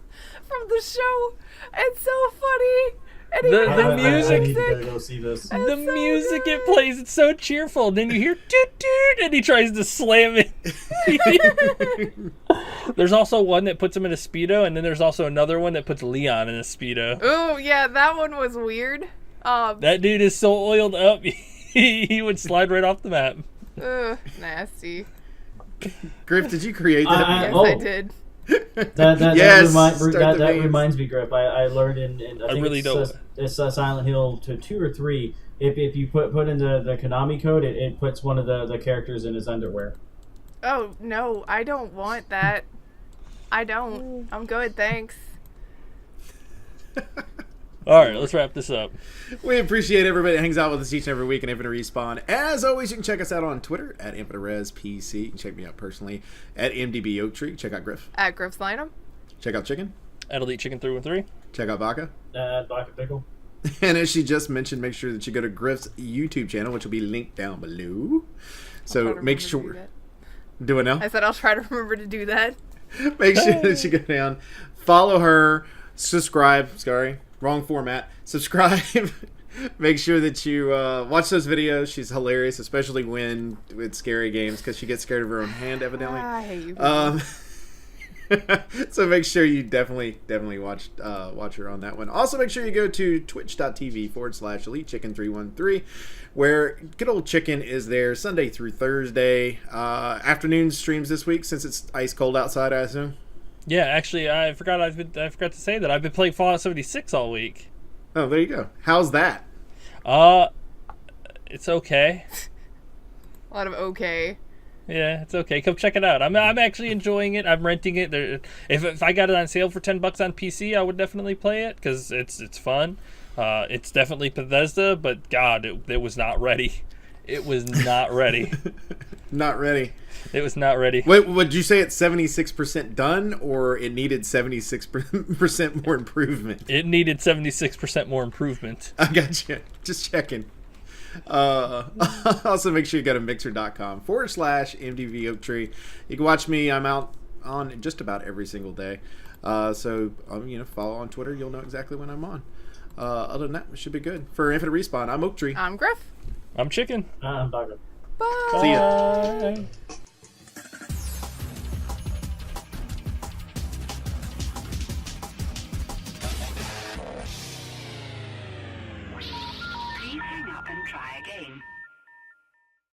the show. It's so funny. And the music. I need to go see this. The music it plays, it's so cheerful. And then you hear toot toot, and he tries to slam it. There's also one that puts him in a Speedo, and then there's also another one that puts Leon in a Speedo. Oh, yeah, that one was weird. That dude is so oiled up, he would slide right off the map. Ugh, nasty. Grif, did you create that? Yes, Oh. I did. Yes, That start the memes. reminds me, Grip. I learned in I think really don't. it's Silent Hill to 2 or 3. If you put in the Konami code, it puts one of the characters in his underwear. Oh, no, I don't want that. I don't. I'm good, thanks. All right, let's wrap this up. We appreciate everybody that hangs out with us each and every week in Infinite Respawn. As always, you can check us out on Twitter at InfiniteResPC. You can check me out personally at MDB Oaktree. Check out Grif. At Grif's Lineup. Check out Chicken. At Elite Chicken 313. Check out Vodka. Vodka Pickle. And as she just mentioned, make sure that you go to Grif's YouTube channel, which will be linked down below. So make sure. Do it now. I said I'll try to remember to do that. Make sure that you go down, follow her, subscribe. Sorry, wrong format. Subscribe. Make sure that you watch those videos. She's hilarious, especially when with scary games, because she gets scared of her own hand, evidently. I hate you people. So make sure you definitely watch her on that one. Also, make sure you go to twitch.tv/EliteChicken313, where good old Chicken is there Sunday through Thursday. Afternoon streams this week since it's ice cold outside, I assume. Yeah, actually, I forgot to say that I've been playing Fallout 76 all week. Oh, there you go. How's that? It's okay. A lot of okay. Yeah, it's okay. Come check it out. I'm actually enjoying it. I'm renting it. If I got it on sale for $10 on PC, I would definitely play it because it's fun. It's definitely Bethesda, but God, it was not ready. It was not ready. Not ready. It was not ready. Wait, would you say it's 76% done, or it needed 76% more improvement? It needed 76% more improvement. I got you. Just checking. Also, make sure you go to mixer.com/MDV Oaktree. You can watch me. I'm out on just about every single day. So follow on Twitter. You'll know exactly when I'm on. Other than that, it should be good. For Infinite Respawn, I'm Oaktree. I'm Grif. I'm Chicken. I'm Vodka. Bye. See ya. Bye. Please hang up and try again.